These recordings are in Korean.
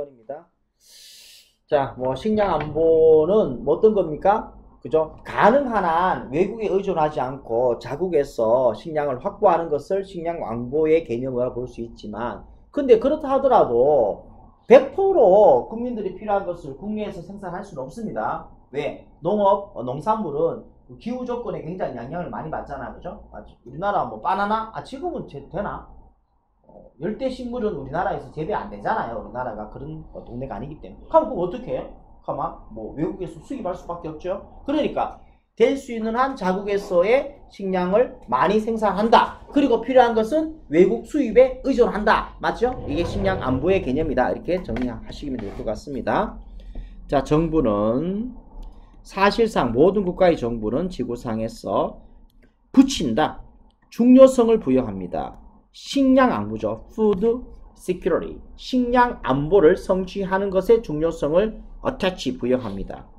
6번입니다. 자, 뭐 식량 안보는 뭐 어떤 겁니까? 그죠? 가능한 한 외국에 의존하지 않고 자국에서 식량을 확보하는 것을 식량 안보의 개념으로 볼 수 있지만, 근데 그렇다 하더라도 100% 국민들이 필요한 것을 국내에서 생산할 수는 없습니다. 왜? 농업, 농산물은 기후 조건에 굉장히 영향을 많이 받잖아, 그죠? 우리나라 뭐 바나나? 지금은 되나? 열대 식물은 우리나라에서 재배 안 되잖아요. 우리나라가 그런 동네가 아니기 때문에. 그럼 그거 어떻게 해요? 가만 뭐 외국에서 수입할 수밖에 없죠. 그러니까 될 수 있는 한 자국에서의 식량을 많이 생산한다. 그리고 필요한 것은 외국 수입에 의존한다. 맞죠? 이게 식량 안보의 개념이다. 이렇게 정리하시면 될 것 같습니다. 자, 정부는 사실상 모든 국가의 정부는 지구상에서 붙인다. 중요성을 부여합니다. 식량 안보죠. Food Security. 식량 안보를 성취하는 것의 중요성을 attach 부여합니다.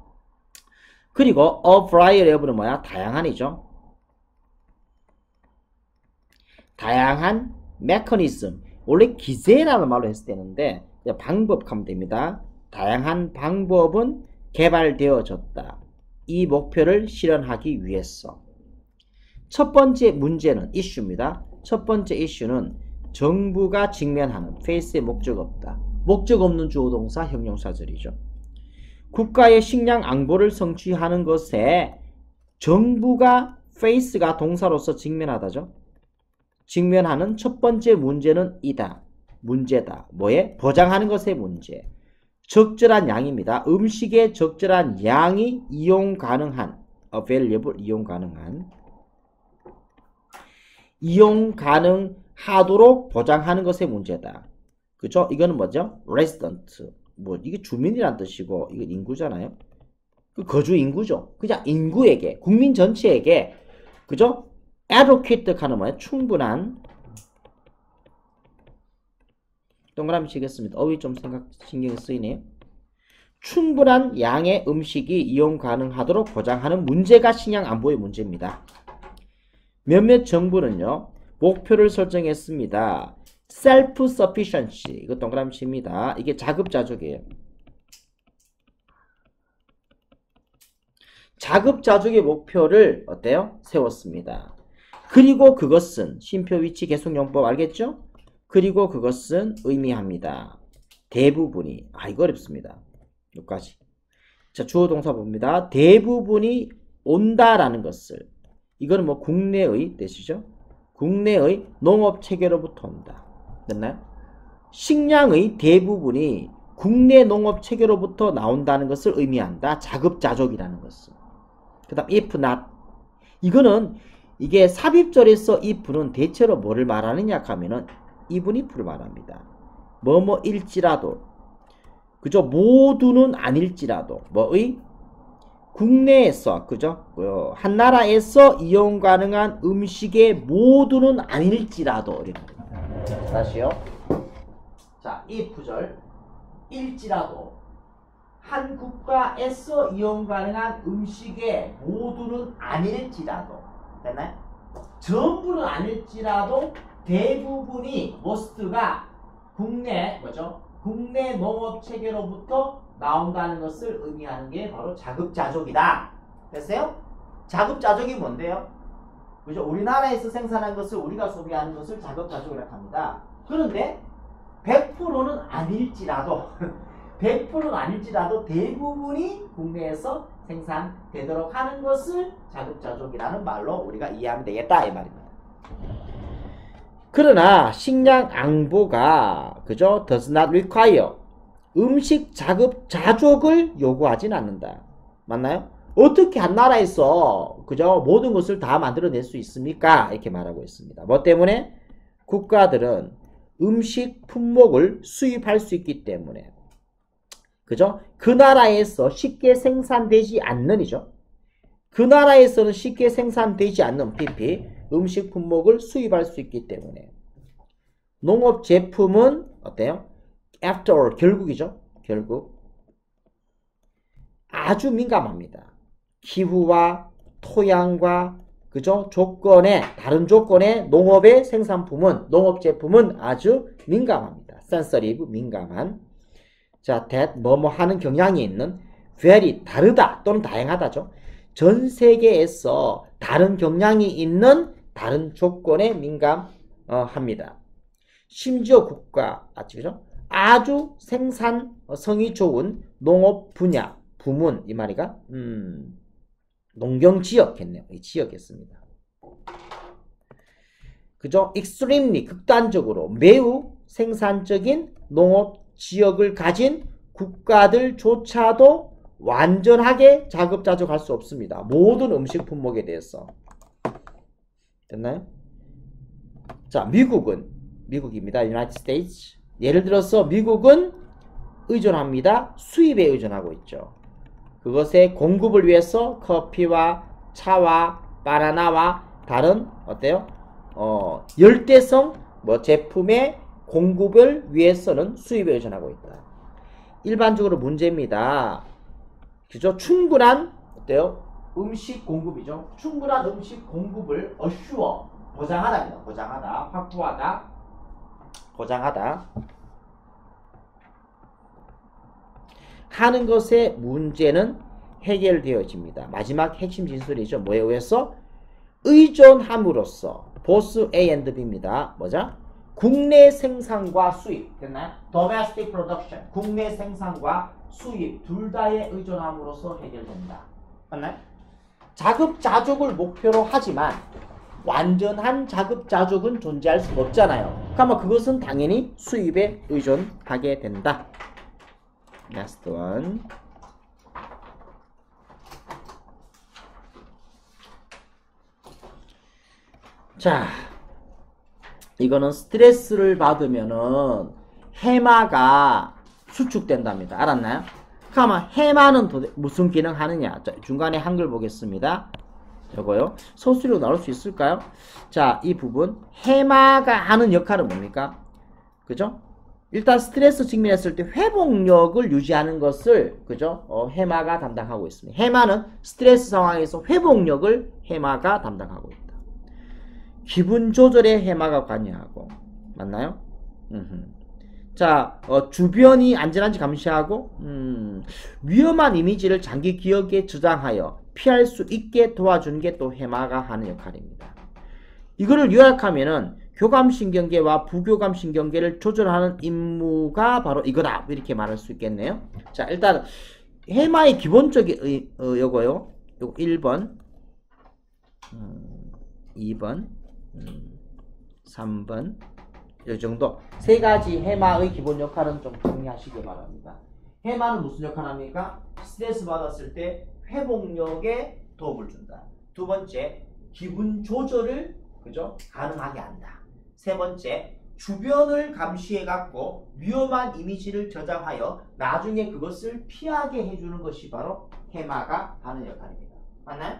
그리고 a variety of는 뭐야? 다양한이죠. 다양한 mechanism. 원래 기제라는 말로 했을 때는데 방법 하면 됩니다. 다양한 방법은 개발되어졌다. 이 목표를 실현하기 위해서. 첫 번째 문제는 이슈입니다. 첫 번째 이슈는 정부가 직면하는 face의 목적 없다. 목적 없는 주어동사 형용사절이죠. 국가의 식량 안보를 성취하는 것에 정부가 face가 동사로서 직면하다죠. 직면하는 첫 번째 문제는 이다. 문제다. 뭐에? 보장하는 것의 문제. 적절한 양입니다. 음식의 적절한 양이 이용 가능한 available 이용 가능하도록 보장하는 것의 문제다. 그죠? 이거는 뭐죠? resident. 뭐 이게 주민이란 뜻이고 이거 인구잖아요. 그 거주 인구죠. 그냥 인구에게, 국민 전체에게, 그죠? adequate 하는 뭐예요? 충분한. 동그라미 치겠습니다. 어휘 좀 신경이 쓰이네요. 충분한 양의 음식이 이용 가능하도록 보장하는 문제가 식량 안보의 문제입니다. 몇몇 정부는요, 목표를 설정했습니다. self-sufficiency. 이거 동그라미 칩니다. 이게 자급자족이에요. 자급자족의 목표를 어때요? 세웠습니다. 그리고 그것은 쉼표 위치 계속용법 알겠죠? 그리고 그것은 의미합니다. 대부분이, 이거 어렵습니다. 여기까지. 자, 주어 동사 봅니다. 대부분이 온다라는 것을, 이거는 뭐 국내의 뜻이죠. 국내의 농업 체계로부터 온다. 됐나요? 식량의 대부분이 국내 농업 체계로부터 나온다는 것을 의미한다. 자급자족이라는 것을. 그 다음 if not. 이거는 이게 삽입절에서 if는 대체로 뭐를 말하느냐 하면은 even if를 말합니다. 뭐뭐일지라도, 그죠? 모두는 아닐지라도, 뭐의? 국내에서, 그죠? 한 나라에서 이용 가능한 음식의 모두는 아닐지라도. 다시요. 자, if절. 일지라도. 한 국가에서 이용 가능한 음식의 모두는 아닐지라도. 됐나요? 전부는 아닐지라도 대부분이 most가 국내, 뭐죠? 국내 농업 체계로부터 나온다는 것을 의미하는 게 바로 자급자족이다. 됐어요? 자급자족이 뭔데요? 그죠? 우리나라에서 생산한 것을 우리가 소비하는 것을 자급자족이라고 합니다. 그런데 100%는 아닐지라도 100%는 아닐지라도 대부분이 국내에서 생산되도록 하는 것을 자급자족이라는 말로 우리가 이해하면 되겠다 이 말입니다. 그러나 식량 안보가, 그죠? does not require 음식 자급자족을 요구하진 않는다. 맞나요? 어떻게 한 나라에서, 그죠? 모든 것을 다 만들어낼 수 있습니까? 이렇게 말하고 있습니다. 뭐 때문에? 국가들은 음식 품목을 수입할 수 있기 때문에. 그죠? 그 나라에서 쉽게 생산되지 않는이죠. 그 나라에서는 쉽게 생산되지 않는 PP 음식 품목을 수입할 수 있기 때문에. 농업 제품은 어때요? After all, 결국이죠. 결국 아주 민감합니다. 기후와 토양과, 그죠? 다른 조건의 농업의 생산품은, 농업 제품은 아주 민감합니다. sensitive, 민감한. 자, that 뭐뭐 하는 경향이 있는 very 다르다 또는 다양하다죠. 전 세계에서 다른 경향이 있는 다른 조건에 민감합니다. 심지어 국가, 그죠? 아주 생산성이 좋은 농업 분야, 부문, 이 말이가, 농경지역겠네요. 이 지역이었습니다. 그죠? extremely, 극단적으로, 매우 생산적인 농업 지역을 가진 국가들조차도 완전하게 자급자족할 수 없습니다. 모든 음식 품목에 대해서. 됐나요? 자, 미국입니다. United States. 예를 들어서 미국은 의존합니다. 수입에 의존하고 있죠. 그것의 공급을 위해서 커피와 차와 바나나와 다른 어때요? 열대성 제품의 공급을 위해서는 수입에 의존하고 있다. 일반적으로 문제입니다. 그죠? 충분한 어때요? 음식 공급이죠. 충분한 음식 공급을 assure 보장하다입니다. 보장하다, 확보하다, 보장하다 하는 것의 문제는 해결되어집니다. 마지막 핵심 진술이죠. 뭐에 의해서? 의존함으로써 보스 A and B입니다. 뭐죠? 국내 생산과 수입. 됐나요? Domestic production. 국내 생산과 수입 둘 다에 의존함으로써 해결된다. 맞나요? 자급자족을 목표로 하지만 완전한 자급자족은 존재할 수 없잖아요. 그러면 그것은 당연히 수입에 의존하게 된다. Next one. 자, 이거는 스트레스를 받으면은 해마가 수축된답니다. 알았나요? 그러면 해마는 무슨 기능 하느냐? 자, 중간에 한글 보겠습니다. 요거요. 소수로 나올 수 있을까요? 자, 이 부분 해마가 하는 역할은 뭡니까? 그죠? 일단 스트레스 직면했을 때 회복력을 유지하는 것을 그죠? 해마가 담당하고 있습니다. 해마는 스트레스 상황에서 회복력을 해마가 담당하고 있다. 기분 조절에 해마가 관여하고 맞나요? 자, 주변이 안전한지 감시하고 위험한 이미지를 장기 기억에 저장하여 피할 수 있게 도와주는 게 또 해마가 하는 역할입니다. 이거를 요약하면은 교감신경계와 부교감신경계를 조절하는 임무가 바로 이거다 이렇게 말할 수 있겠네요. 자, 일단 해마의 기본적인 요거요. 요거 1번 2번 3번 이 정도 세 가지 해마의 기본 역할은 좀 정리하시기 바랍니다. 해마는 무슨 역할을 합니까? 스트레스 받았을 때 회복력에 도움을 준다. 두 번째, 기분 조절을 그죠? 가능하게 한다. 세 번째, 주변을 감시해 갖고 위험한 이미지를 저장하여 나중에 그것을 피하게 해주는 것이 바로 해마가 하는 역할입니다. 맞나요?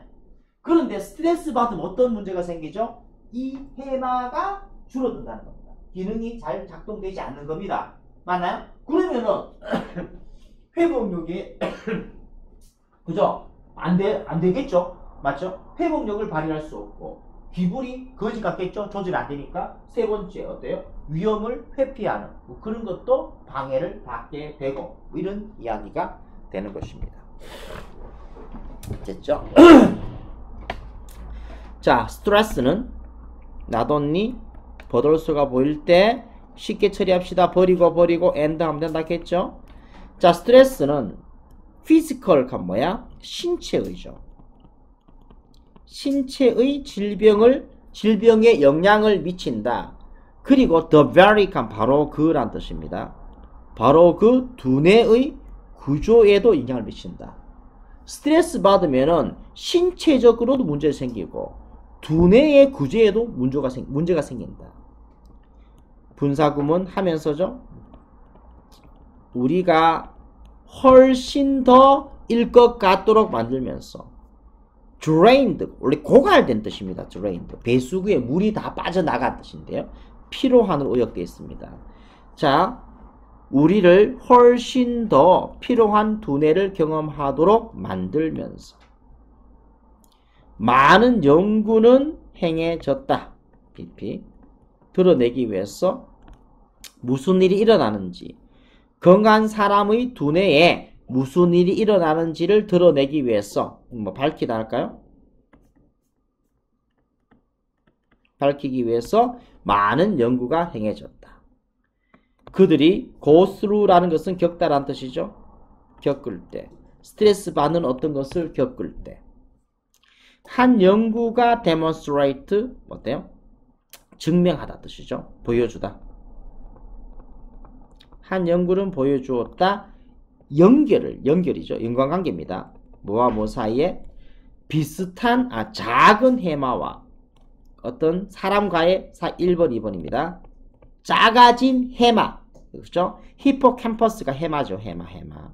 그런데 스트레스 받으면 어떤 문제가 생기죠? 이 해마가 줄어든다는 겁니다. 기능이 잘 작동되지 않는 겁니다. 맞나요? 그러면은 회복력이 그죠? 안 되겠죠? 맞죠? 회복력을 발휘할 수 없고 기분이 거지 같겠죠? 조절이 안 되니까. 세 번째 어때요? 위험을 회피하는 뭐 그런 것도 방해를 받게 되고 뭐 이런 이야기가 되는 것입니다. 됐죠? 자, 스트레스는 나돈니 버돌수가 보일 때 쉽게 처리합시다. 버리고 엔드 하면 된다 했죠? 자, 스트레스는 피지컬가 뭐야? 신체의죠. 신체의 질병에 영향을 미친다. 그리고 the very가 바로 그란 뜻입니다. 바로 그 두뇌의 구조에도 영향을 미친다. 스트레스 받으면은 신체적으로도 문제가 생기고 두뇌의 구조에도 문제가 생긴다. 분사구문 하면서죠. 우리가 훨씬 더 일 것 같도록 만들면서 drained, 원래 고갈된 뜻입니다. drained. 배수구에 물이 다 빠져나간 뜻인데요. 피로한으로 의역되어 있습니다. 자, 우리를 훨씬 더 피로한 두뇌를 경험하도록 만들면서 많은 연구는 행해졌다. PP. 드러내기 위해서 무슨 일이 일어나는지 건강한 사람의 두뇌에 무슨 일이 일어나는지를 드러내기 위해서 뭐 밝히다 할까요? 밝히기 위해서 많은 연구가 행해졌다. 그들이 go through라는 것은 겪다라는 뜻이죠. 겪을 때. 스트레스 받는 어떤 것을 겪을 때. 한 연구가 demonstrate 어때요? 증명하다 뜻이죠. 보여주다. 한 연구는 보여주었다. 연결이죠. 인과관계입니다. 뭐와 뭐 사이에 비슷한 작은 해마와 어떤 사람과의 1번, 2번입니다. 작아진 해마. 그렇죠? 히포캠퍼스가 해마죠. 해마.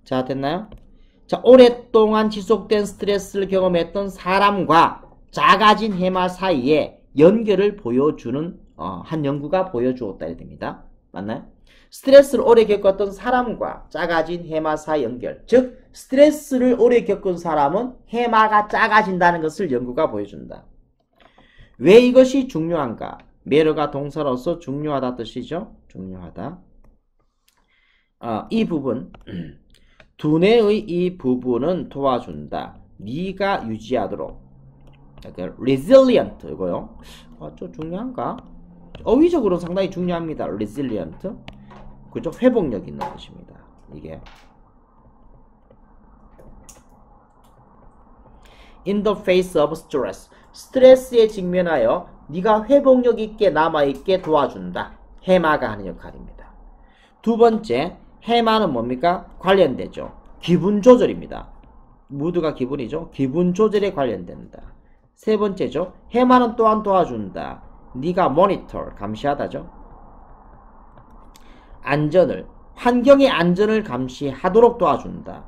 자, 됐나요? 자, 오랫동안 지속된 스트레스를 경험했던 사람과 작아진 해마 사이에 연결을 보여주는 한 연구가 보여주었다 해야 됩니다. 맞나요? 스트레스를 오래 겪었던 사람과 작아진 해마 사이 연결. 즉 스트레스를 오래 겪은 사람은 해마가 작아진다는 것을 연구가 보여준다. 왜 이것이 중요한가? 매료가 동사로서 중요하다 뜻이죠. 중요하다. 이 부분 두뇌의 이 부분은 도와준다. 네가 유지하도록. resilient 이거요. 좀 중요한가? 어휘적으로 상당히 중요합니다. resilient. 그죠? 회복력 있는 뜻입니다. 이게. In the face of stress. 스트레스에 직면하여 네가 회복력 있게 남아있게 도와준다. 해마가 하는 역할입니다. 두 번째, 해마는 뭡니까? 관련되죠. 기분 조절입니다. 무드가 기분이죠. 기분 조절에 관련된다. 세 번째죠. 해마는 또한 도와준다. 네가 모니터, 감시하다죠. 환경의 안전을 감시하도록 도와준다.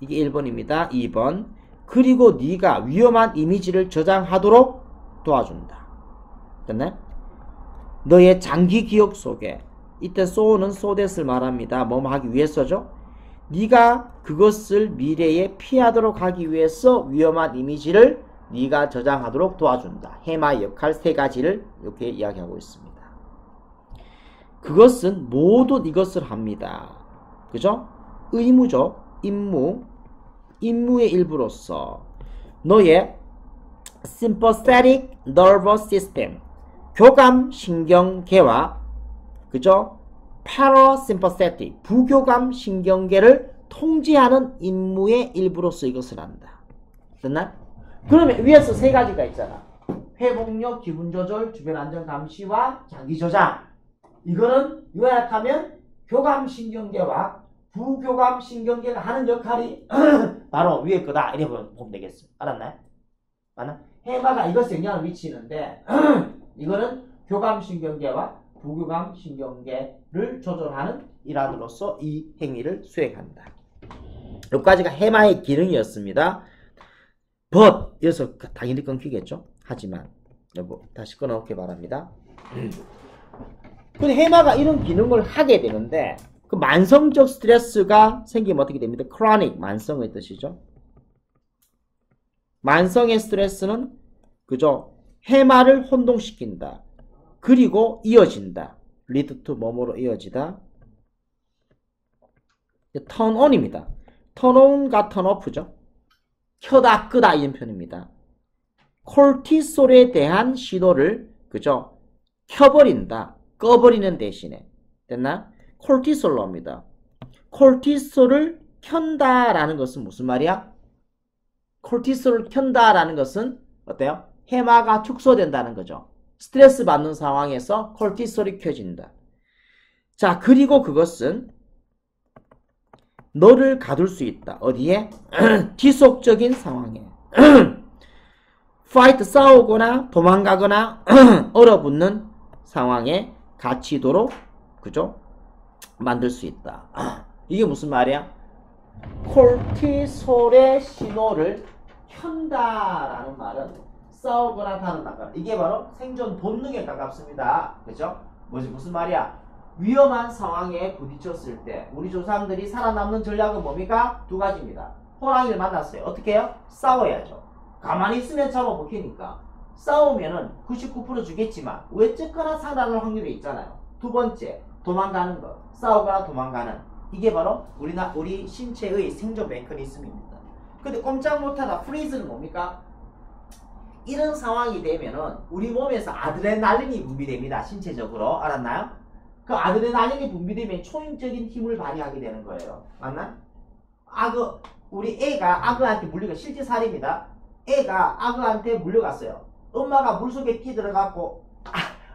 이게 1번입니다. 2번. 그리고 네가 위험한 이미지를 저장하도록 도와준다. 됐나요? 너의 장기 기억 속에 이때 so는 so that을 말합니다. 뭐뭐 하기 위해서죠. 네가 그것을 미래에 피하도록 하기 위해서 위험한 이미지를 네가 저장하도록 도와준다. 해마의 역할 세 가지를 이렇게 이야기하고 있습니다. 그것은 모두 이것을 합니다. 그죠? 의무죠. 임무의 일부로서 너의 sympathetic nervous system 교감 신경계와 그죠? parasympathetic 부교감 신경계를 통제하는 임무의 일부로서 이것을 한다. 됐나? 그러면 위에서 세 가지가 있잖아. 회복력, 기분 조절, 주변 안전 감시와 장기 저장. 이거는 요약하면 교감 신경계와 부교감 신경계가 하는 역할이 바로 위에 거다. 이렇게 보면 되겠어. 알았나요? 맞나? 해마가 이것에 영향을 미치는데 이거는 교감 신경계와 부교감 신경계를 조절하는 일환으로서 이 행위를 수행한다. 여기까지가 해마의 기능이었습니다. but 여기서 당연히 끊기겠죠. 하지만 여보 다시 끊어놓기 바랍니다. 근데 해마가 이런 기능을 하게 되는데 그 만성적 스트레스가 생기면 어떻게 됩니다? chronic 만성의 뜻이죠. 만성의 스트레스는 그죠? 해마를 혼동시킨다. 그리고 이어진다. lead to 뭐뭐로 이어지다. turn on입니다. turn on과 turn off죠. 켜다 끄다 이런 표현입니다. 콜티솔에 대한 신호를 그죠? 켜버린다. 꺼버리는 대신에 됐나? 콜티솔로 합니다. 콜티솔을 켠다라는 것은 무슨 말이야? 콜티솔을 켠다라는 것은 어때요? 해마가 축소된다는 거죠. 스트레스 받는 상황에서 콜티솔이 켜진다. 자, 그리고 그것은 너를 가둘 수 있다. 어디에? 지속적인 상황에. fight, 싸우거나 도망가거나 얼어붙는 상황에 갇히도록 그죠? 만들 수 있다. 이게 무슨 말이야? 콜티솔의 신호를 켠다라는 말은 싸우거나 다루다거나 이게 바로 생존 본능에 가깝습니다. 그죠? 무슨 말이야? 위험한 상황에 부딪혔을 때 우리 조상들이 살아남는 전략은 뭡니까? 두 가지입니다. 호랑이를 만났어요. 어떻게 해요? 싸워야죠. 가만히 있으면 잡아먹히니까 싸우면은 99% 주겠지만 왜 쨌거나 살아날 확률이 있잖아요. 두 번째, 도망가는 거, 싸우거나 도망가는, 이게 바로 우리 신체의 생존 메커니즘입니다. 근데 꼼짝 못하다 프리즈는 뭡니까? 이런 상황이 되면은 우리 몸에서 아드레날린이 분비됩니다. 신체적으로. 알았나요? 그 아드레날린이 분비되면 초인적인 힘을 발휘하게 되는 거예요. 맞나? 우리 애가 악어한테 물려가 실제 사례입니다. 애가 악어한테 물려갔어요. 엄마가 물속에 끼들어갖고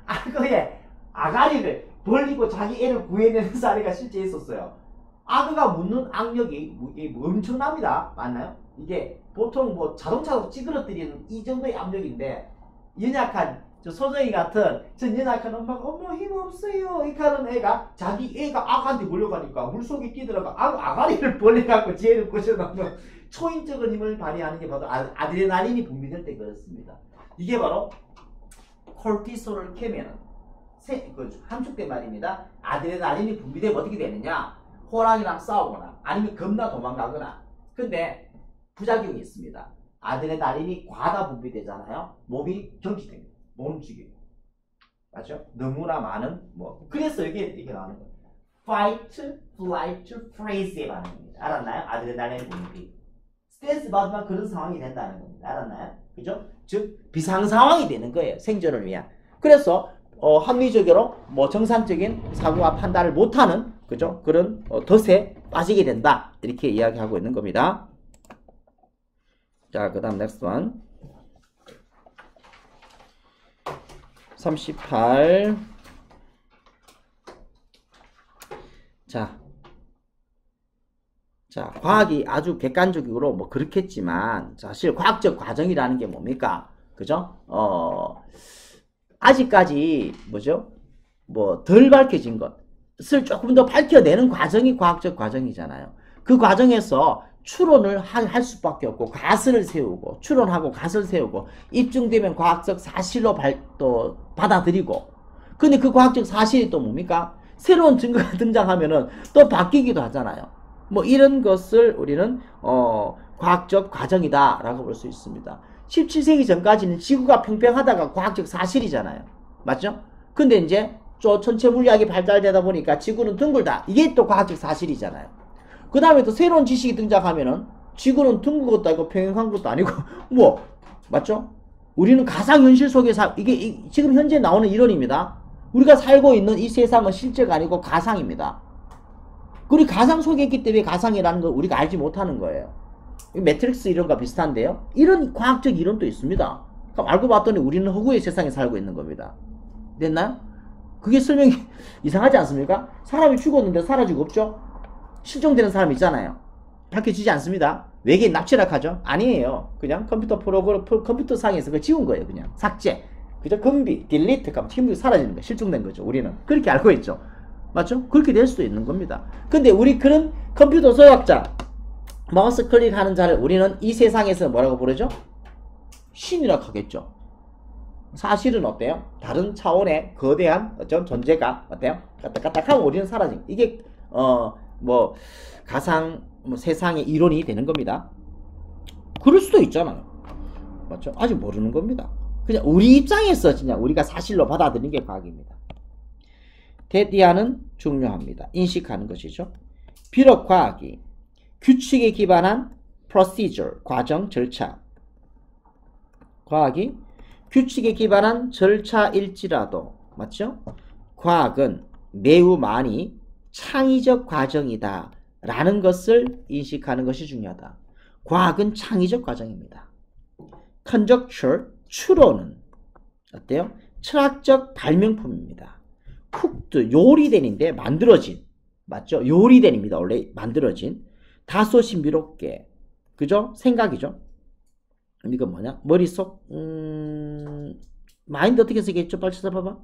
악어의 아가리를 벌리고 자기 애를 구해내는 사례가 실제 있었어요. 악어가 묻는 악력이 엄청납니다. 맞나요? 이게 보통 뭐 자동차로 찌그러뜨리는 이 정도의 압력인데, 연약한 저 소정이 같은 저 연약한 엄마가 어머 힘없어요 이렇게 하는 애가 자기 애가 악한테 몰려가니까 물속에 끼들어가 아가리를 벌려갖고 지혜를 꽂혀놓으면 초인적인 힘을 발휘하는 게 바로 아드레날린이 분비될 때 그렇습니다. 이게 바로 콜티솔을 캐면은 함축된 말입니다. 아드레날린이 분비되면 어떻게 되느냐? 호랑이랑 싸우거나 아니면 겁나 도망가거나. 근데 부작용이 있습니다. 아드레날린이 과다 분비되잖아요. 몸이 경직됩니다. 몸 움직이고. 맞죠? 너무나 많은 그래서 이게 나오는 거예요. Fight, flight, freeze의 반응입니다. 알았나요? 아드레날린 분비. 스트레스 받으면 그런 상황이 된다는 겁니다. 알았나요? 그죠? 즉 비상 상황이 되는 거예요. 생존을 위한. 그래서 합리적으로 정상적인 사고와 판단을 못하는 그죠? 그런 덫에 빠지게 된다. 이렇게 이야기하고 있는 겁니다. 자, 그 다음 next one. 38. 자, 과학이 아주 객관적으로 그렇겠지만 사실 과학적 과정이라는 게 뭡니까? 그죠? 아직까지 덜 밝혀진 것을 조금 더 밝혀내는 과정이 과학적 과정이잖아요. 그 과정에서 추론을 할 수밖에 없고 가설을 세우고 추론하고 가설 세우고 입증되면 과학적 사실로 또 받아들이고. 근데 그 과학적 사실이 또 뭡니까? 새로운 증거가 등장하면은 또 바뀌기도 하잖아요. 이런 것을 우리는 과학적 과정이다 라고 볼 수 있습니다. 17세기 전까지는 지구가 평평하다가 과학적 사실이잖아요. 맞죠? 근데 이제 전체 물리학이 발달되다 보니까 지구는 둥글다. 이게 또 과학적 사실이잖아요. 그 다음에 또 새로운 지식이 등장하면은 지구는 둥근 것도 아니고 평행한 것도 아니고 맞죠? 우리는 가상현실 속에서 이게 지금 현재 나오는 이론입니다. 우리가 살고 있는 이 세상은 실제가 아니고 가상입니다. 우리 가상 속에 있기 때문에 가상이라는 걸 우리가 알지 못하는 거예요. 매트릭스 이론과 비슷한데요. 이런 과학적 이론도 있습니다. 그럼 알고 봤더니 우리는 허구의 세상에 살고 있는 겁니다. 됐나요? 그게 설명이 이상하지 않습니까? 사람이 죽었는데 사라지고 없죠? 실종되는 사람 있잖아요. 밝혀지지 않습니다. 외계인 납치락하죠? 아니에요. 그냥 컴퓨터 프로그램, 컴퓨터 상에서 그거 지운 거예요. 그냥 삭제. 그죠? 금비, 딜리트, 힘이 사라지는 거예요. 실종된 거죠. 우리는 그렇게 알고 있죠. 맞죠? 그렇게 될 수도 있는 겁니다. 근데 우리 그런 컴퓨터 소유학자, 마우스 클릭하는 자를 우리는 이 세상에서 뭐라고 부르죠? 신이라고 하겠죠. 사실은 어때요? 다른 차원의 거대한 어떤 존재가 어때요? 까딱까딱하면 우리는 사라진. 이게 가상 세상의 이론이 되는 겁니다. 그럴 수도 있잖아요. 맞죠? 아직 모르는 겁니다. 그냥 우리 입장에서 그냥 우리가 사실로 받아들이는 게 과학입니다. 대디아는 중요합니다. 인식하는 것이죠. 비록 과학이 규칙에 기반한 procedure, 과정, 절차. 과학이 규칙에 기반한 절차일지라도, 맞죠? 과학은 매우 많이 창의적 과정이다 라는 것을 인식하는 것이 중요하다. 과학은 창의적 과정입니다. conjecture, 추론은 어때요? 철학적 발명품입니다. cooked, 요리된인데 만들어진, 맞죠? 요리된입니다. 원래 만들어진 다소 신비롭게, 그죠? 생각이죠. 이거 뭐냐? 머릿속 마인드 어떻게 쓰겠죠? 빨리 찾아봐봐.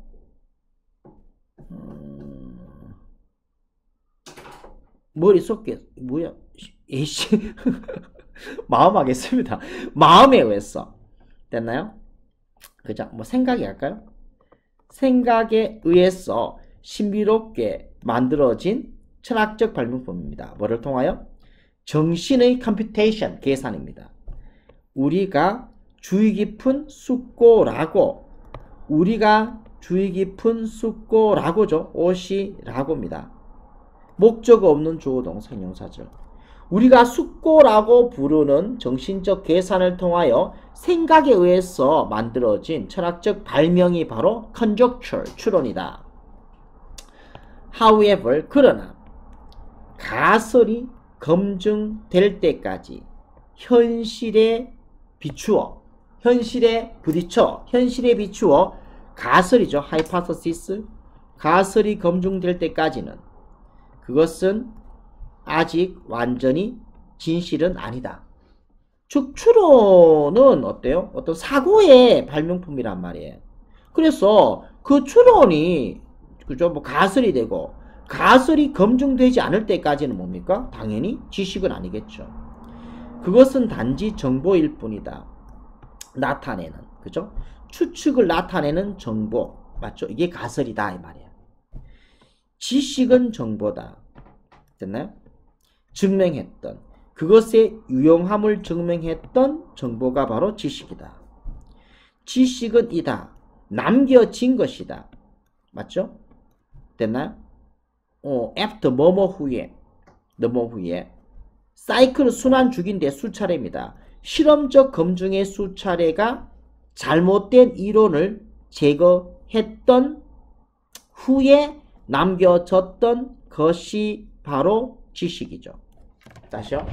머릿속에 뭐야? 에이씨 마음 하겠습니다. 마음에 의해서 됐나요? 그죠? 생각이 할까요? 생각에 의해서 신비롭게 만들어진 철학적 발명품입니다. 뭐를 통하여? 정신의 컴퓨테이션, 계산입니다. 우리가 주의 깊은 숙고라고 우리가 주의 깊은 숫고라고죠. 옷이라고입니다. 목적 없는 주어동사 형용사죠. 우리가 숫고라고 부르는 정신적 계산을 통하여 생각에 의해서 만들어진 철학적 발명이 바로 conjecture, 추론이다. However, 그러나 가설이 검증될 때까지 현실에 비추어 가설이죠. hypothesis, 가설이 검증될 때까지는 그것은 아직 완전히 진실은 아니다. 즉 추론은 어때요? 어떤 사고의 발명품이란 말이에요. 그래서 그 추론이 그죠? 뭐 가설이 되고 가설이 검증되지 않을 때까지는 뭡니까? 당연히 지식은 아니겠죠. 그것은 단지 정보일 뿐이다. 나타내는 그죠? 추측을 나타내는 정보 맞죠? 이게 가설이다 이 말이에요. 지식은 정보다. 됐나요? 증명했던 그것의 유용함을 증명했던 정보가 바로 지식이다. 지식은 이다. 남겨진 것이다. 맞죠? 됐나요? after 뭐뭐 후에 사이클 순환주기인데 수차례입니다. 실험적 검증의 수차례가 잘못된 이론을 제거했던 후에 남겨졌던 것이 바로 지식이죠. 다시요.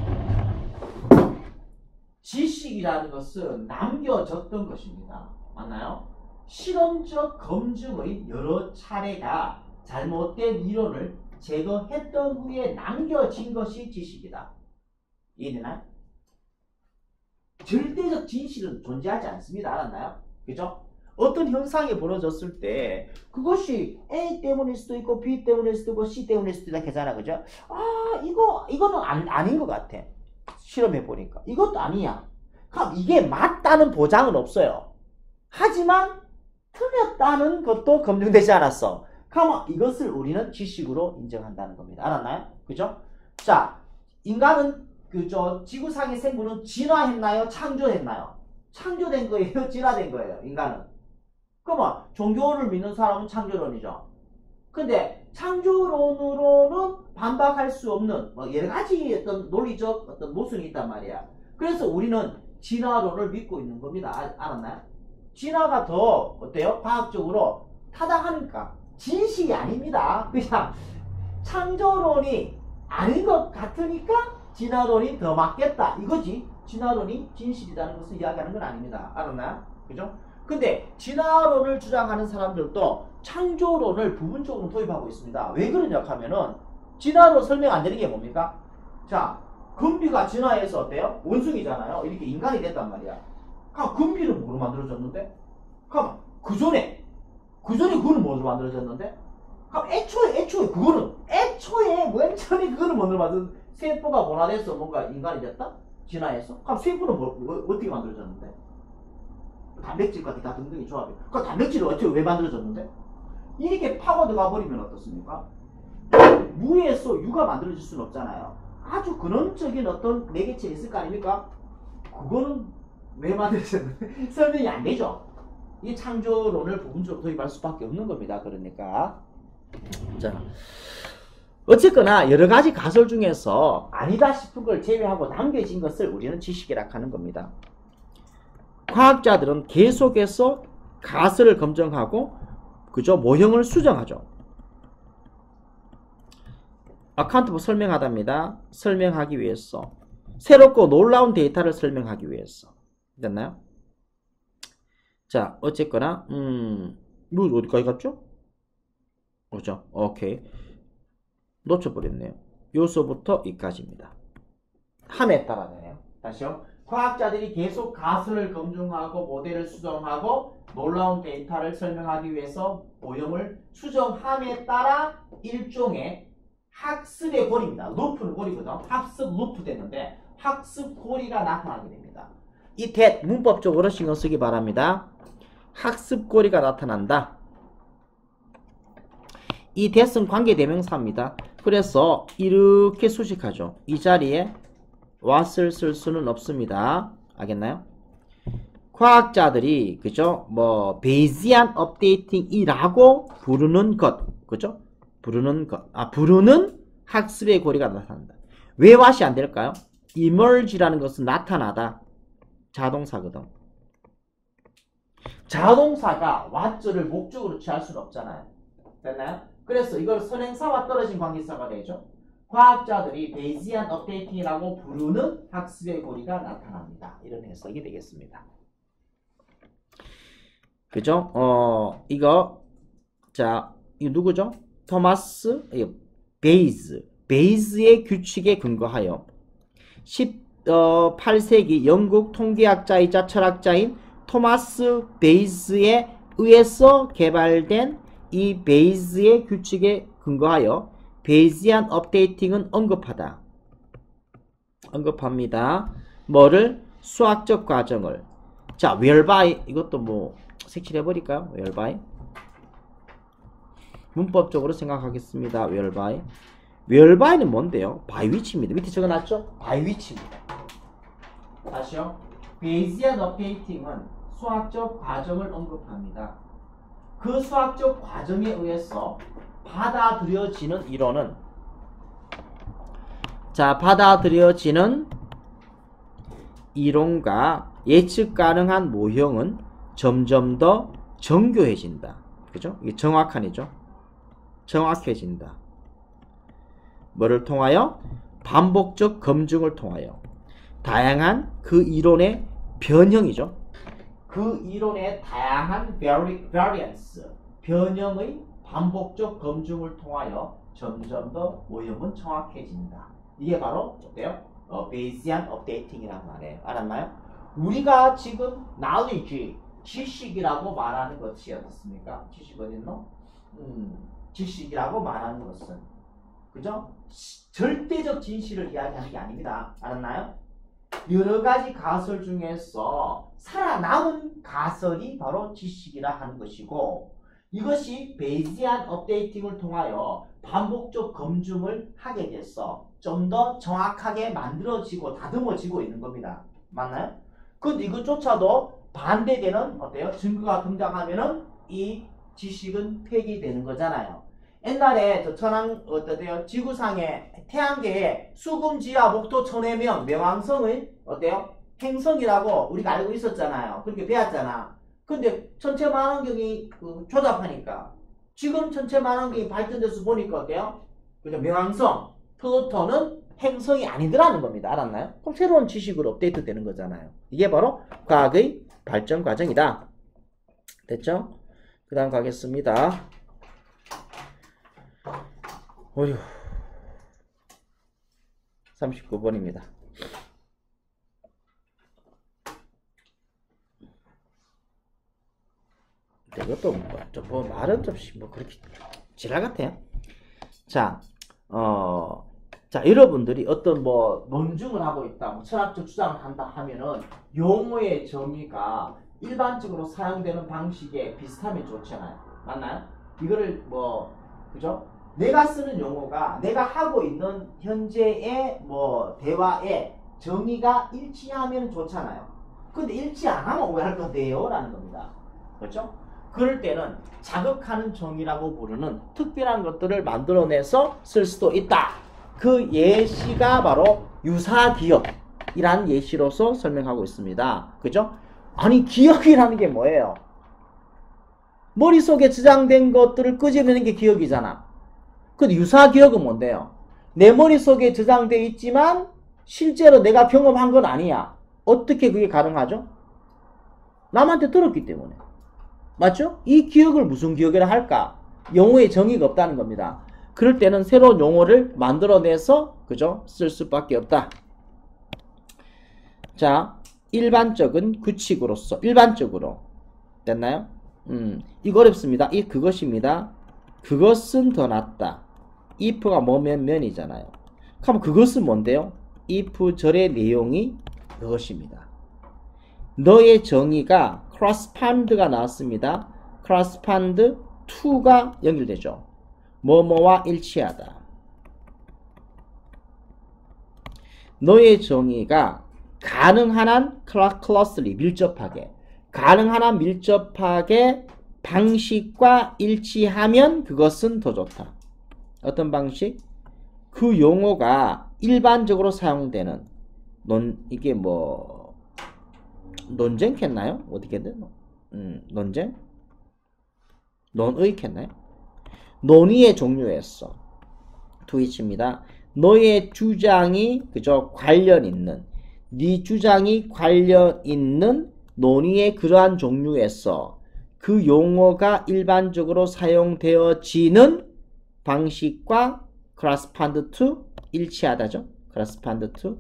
지식이라는 것은 남겨졌던 것입니다. 맞나요? 실험적 검증의 여러 차례가 잘못된 이론을 제거했던 후에 남겨진 것이 지식이다. 이해되나요? 절대적 진실은 존재하지 않습니다. 알았나요? 그죠? 어떤 현상이 벌어졌을 때 그것이 A 때문일 수도 있고 B 때문일 수도 있고 C 때문일 수도 있다 하잖아. 그죠? 아 이거는 아닌 것 같아. 실험해 보니까 이것도 아니야. 그럼 이게 맞다는 보장은 없어요. 하지만 틀렸다는 것도 검증되지 않았어. 그럼 이것을 우리는 지식으로 인정한다는 겁니다. 알았나요? 그죠? 자, 인간은 그저 지구상의 생물은 진화했나요? 창조했나요? 창조된 거예요? 진화된 거예요? 인간은. 그러면 종교를 믿는 사람은 창조론이죠. 근데 창조론으로는 반박할 수 없는 뭐 여러 가지 어떤 논리적 어떤 모순이 있단 말이야. 그래서 우리는 진화론을 믿고 있는 겁니다. 알았나요? 진화가 더 어때요? 과학적으로 타당하니까 진실이 아닙니다. 그냥 창조론이 아닌 것 같으니까 진화론이 더 맞겠다 이거지. 진화론이 진실이라는 것을 이야기하는 건 아닙니다. 알았나요? 그죠? 근데 진화론을 주장하는 사람들도 창조론을 부분적으로 도입하고 있습니다. 왜 그러냐 하면은 진화론 설명 안 되는 게 뭡니까? 자, 금비가 진화해서 어때요? 원숭이잖아요. 이렇게 인간이 됐단 말이야. 그럼 금비는 뭐로 만들어졌는데? 그럼 그 전에 그거는 뭐로 만들어졌는데? 그럼 애초에 맨 처음에 그거는 뭐로 만들어졌는데? 세포가 변화돼서 뭔가 인간이 됐다? 진화해서? 그럼 세포는 어떻게 만들어졌는데? 단백질과 다 등등이 조합이. 그 단백질을 어떻게 왜 만들어졌는데? 이렇게 파고 들어가 버리면 어떻습니까? 무에서 유가 만들어질 수는 없잖아요. 아주 근원적인 어떤 매개체 있을 거 아닙니까? 그거는 왜 만들어졌는데? 설명이 안 되죠. 이 창조론을 부분적으로 도입할 수밖에 없는 겁니다. 그러니까. 자. 어쨌거나 여러 가지 가설 중에서 아니다 싶은 걸 제외하고 남겨진 것을 우리는 지식이라고 하는 겁니다. 과학자들은 계속해서 가설을 검증하고 그죠? 모형을 수정하죠. 어카운트부 설명하답니다. 설명하기 위해서 새롭고 놀라운 데이터를 설명하기 위해서. 됐나요? 자, 어쨌거나 뭐 어디까지 갔죠? 그죠? 오케이. 놓쳐버렸네요. 요소부터 이까지입니다. 함에 따라 되네요. 다시요. 과학자들이 계속 가설을 검증하고 모델을 수정하고 놀라운 데이터를 설명하기 위해서 모형을 수정함에 따라 일종의 학습의 고리입니다. 루프는 고리거든. 학습 루프 됐는데 학습 고리가 나타나게 됩니다. 이 that 문법적으로 신경 쓰기 바랍니다. 학습 고리가 나타난다. 이 that은 관계대명사입니다. 그래서 이렇게 수식하죠. 이 자리에 what을 쓸 수는 없습니다. 알겠나요? 과학자들이 그죠? 뭐 베이지안 업데이팅이라고 부르는 것, 그죠? 부르는 것, 부르는 학습의 고리가 나타난다. 왜 왓이 안 될까요? emerge라는 것은 나타나다, 자동사거든. 자동사가 what를 목적으로 취할 수는 없잖아요. 됐나요? 그래서 이걸 선행사와 떨어진 관계사가 되죠. 과학자들이 베이지안 업데이팅이라고 부르는 학습의 고리가 나타납니다. 이런 해석이 되겠습니다. 그죠? 이거, 자, 이거 누구죠? 토마스 베이즈의 규칙에 근거하여 18세기 영국 통계학자이자 철학자인 토마스 베이즈에 의해서 개발된 이 베이즈의 규칙에 근거하여 베이지안 업데이팅은 언급합니다. 뭐를? 수학적 과정을. 자, whereby, 이것도 뭐 색칠해버릴까요? whereby. 문법적으로 생각하겠습니다. wherby는 뭔데요? by which입니다. 밑에 적어놨죠? by which입니다. 다시요. 베이지안 업데이팅은 수학적 과정을 언급합니다. 그 수학적 과정에 의해서 받아들여지는 이론은, 자, 받아들여지는 이론과 예측 가능한 모형은 점점 더 정교해진다. 그죠? 이게 정확한이죠. 정확해진다. 뭐를 통하여? 반복적 검증을 통하여 다양한 그 이론의 변형이죠. 그 이론의 다양한 variance, 변형의 반복적 검증을 통하여 점점 더 모형은 정확해진다. 이게 바로 어때요? 베이지안 업데이팅이라는 말이에요. 알았나요? 우리가 지금 knowledge, 지식이라고 말하는 것이 어떻습니까? 지식 어딨노? 지식이라고 말하는 것은, 그죠? 절대적 진실을 이야기하는 게 아닙니다. 알았나요? 여러 가지 가설 중에서 살아남은 가설이 바로 지식이라 하는 것이고, 이것이 베이지안 업데이팅을 통하여 반복적 검증을 하게 돼서 좀 더 정확하게 만들어지고 다듬어지고 있는 겁니다. 맞나요? 근데 이것조차도 반대되는 어때요? 증거가 등장하면은 이 지식은 폐기되는 거잖아요. 옛날에 저 천왕 어때요? 지구상에 태양계에 수금, 지하, 목토, 천해명, 명왕성의 어때요? 행성이라고 우리가 알고 있었잖아요. 그렇게 배웠잖아. 근데 천체 만원경이 조잡하니까 지금 천체 만원경이 발전돼서 보니까 어때요? 그죠? 명왕성, 플루토는 행성이 아니더라는 겁니다. 알았나요? 그럼 새로운 지식으로 업데이트 되는 거잖아요. 이게 바로 과학의 발전 과정이다. 됐죠? 그 다음 가겠습니다. 어휴, 39번입니다. 이것도 뭐 말은 좀 뭐 그렇게 지랄 같아요. 자, 자, 여러분들이 어떤 뭐 논증을 하고 있다, 뭐 철학적 주장을 한다 하면은 용어의 정의가 일반적으로 사용되는 방식에 비슷하면 좋잖아요. 맞나요? 이거를 뭐, 그죠? 내가 쓰는 용어가 내가 하고 있는 현재의 뭐 대화에 정의가 일치하면 좋잖아요. 근데 일치 안 하면 오해할 건데요? 라는 겁니다. 그렇죠? 그럴 때는 자극하는 정의라고 부르는 특별한 것들을 만들어내서 쓸 수도 있다. 그 예시가 바로 유사기억이라는 예시로서 설명하고 있습니다. 그죠? 아니, 기억이라는 게 뭐예요? 머릿속에 저장된 것들을 끄집어내는 게 기억이잖아. 근데 유사기억은 뭔데요? 내 머릿속에 저장되어 있지만 실제로 내가 경험한 건 아니야. 어떻게 그게 가능하죠? 남한테 들었기 때문에. 맞죠? 이 기억을 무슨 기억이라 할까? 용어의 정의가 없다는 겁니다. 그럴 때는 새로운 용어를 만들어내서, 그죠? 쓸 수밖에 없다. 자, 일반적인 규칙으로서, 일반적으로. 됐나요? 이거 어렵습니다. 그것입니다. 그것은 더 낫다. if가 뭐면 면이잖아요. 그럼 그것은 뭔데요? if 절의 내용이 그것입니다. 너의 정의가 correspond가 나왔습니다. correspond to가 연결되죠. 뭐뭐와 일치하다. 너의 정의가 가능한 한 closely 밀접하게 가능한 밀접하게 방식과 일치하면 그것은 더 좋다. 어떤 방식? 그 용어가 일반적으로 사용되는 이게 뭐 논쟁했나요? 어떻게든 논쟁? 논의했나요? 논의의 종류였어. 트위치입니다. 너의 주장이 그저 관련 있는 네 주장이 관련 있는 논의의 그러한 종류에서 그 용어가 일반적으로 사용되어지는 방식과 correspond to 일치하다죠. correspond to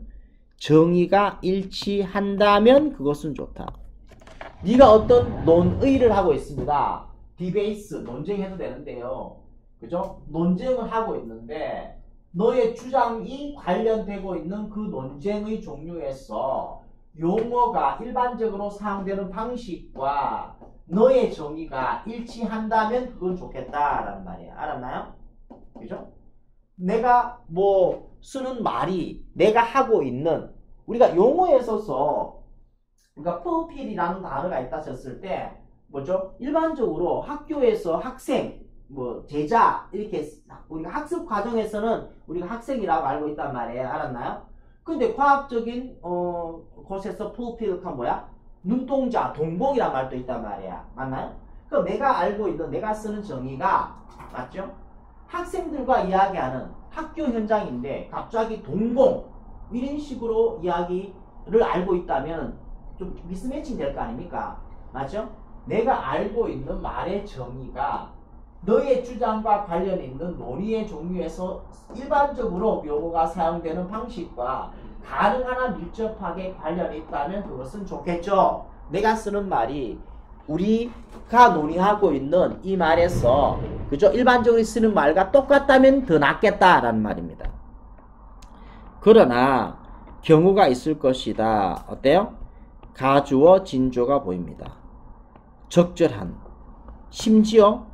정의가 일치한다면 그것은 좋다. 네가 어떤 논의를 하고 있습니다. 디베이스 논쟁해도 되는데요. 그죠? 논쟁을 하고 있는데 너의 주장이 관련되고 있는 그 논쟁의 종류에서 용어가 일반적으로 사용되는 방식과 너의 정의가 일치한다면 그건 좋겠다라는 말이에요. 알았나요? 그죠? 내가 뭐 쓰는 말이 내가 하고 있는 우리가 용어에 있어서 그러니까 pupil이라는 단어가 있다 했을 때 뭐죠? 일반적으로 학교에서 학생 뭐 제자 이렇게 우리가 학습 과정에서는 우리가 학생이라고 알고 있단 말이에요. 알았나요? 근데 과학적인 곳에서 pupil가 뭐야? 눈동자, 동공이란 말도 있단 말이야. 맞나요? 그럼 내가 알고 있는 내가 쓰는 정의가 맞죠? 학생들과 이야기하는 학교 현장인데 갑자기 동공 이런 식으로 이야기를 알고 있다면 좀 미스매칭 될 거 아닙니까? 맞죠? 내가 알고 있는 말의 정의가 너의 주장과 관련 있는 논의의 종류에서 일반적으로 용어가 사용되는 방식과 가능한 한 밀접하게 관련이 있다면 그것은 좋겠죠. 내가 쓰는 말이 우리가 논의하고 있는 이 말에서 그죠? 일반적으로 쓰는 말과 똑같다면 더 낫겠다라는 말입니다. 그러나 경우가 있을 것이다. 어때요? 가주어 진조가 보입니다. 적절한 심지어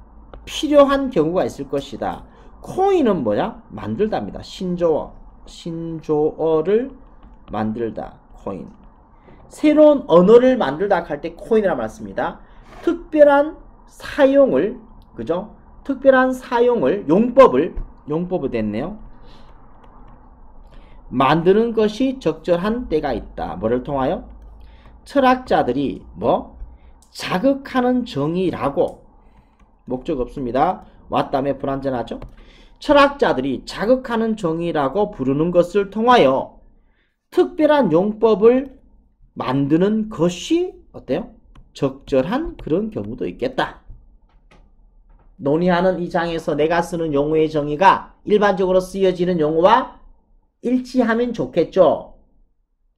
필요한 경우가 있을 것이다. 코인은 뭐야? 만들다입니다. 신조어를 만들다. 코인. 새로운 언어를 만들다 할 때 코인이라고 말씀입니다. 특별한 사용을 그죠? 특별한 사용을 용법을 됐네요. 만드는 것이 적절한 때가 있다. 뭐를 통하여? 철학자들이 뭐 자극하는 정의라고 목적 없습니다. 왔다며 불완전하죠? 철학자들이 자극하는 정의라고 부르는 것을 통하여 특별한 용법을 만드는 것이 어때요? 적절한 그런 경우도 있겠다. 논의하는 이 장에서 내가 쓰는 용어의 정의가 일반적으로 쓰여지는 용어와 일치하면 좋겠죠.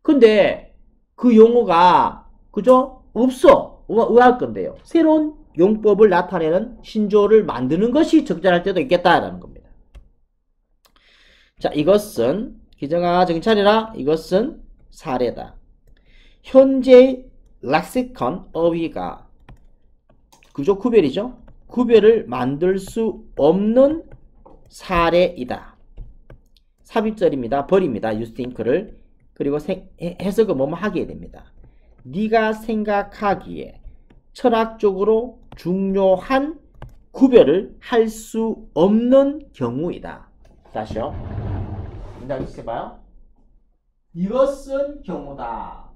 근데 그 용어가 그죠? 없어. 의아할 건데요. 새로운 용법을 나타내는 신조어를 만드는 것이 적절할 때도 있겠다라는 겁니다. 자, 이것은 기정아 정신 차리라. 이것은 사례다. 현재의 렉시컨 어휘가 그죠? 구별이죠? 구별을 만들 수 없는 사례이다. 삽입절입니다. 버립니다. you think를. 그리고 해석을 뭐뭐 하게 됩니다. 네가 생각하기에 철학적으로 중요한 구별을 할 수 없는 경우이다. 다시요. 문장 해봐요. 이것은 경우다.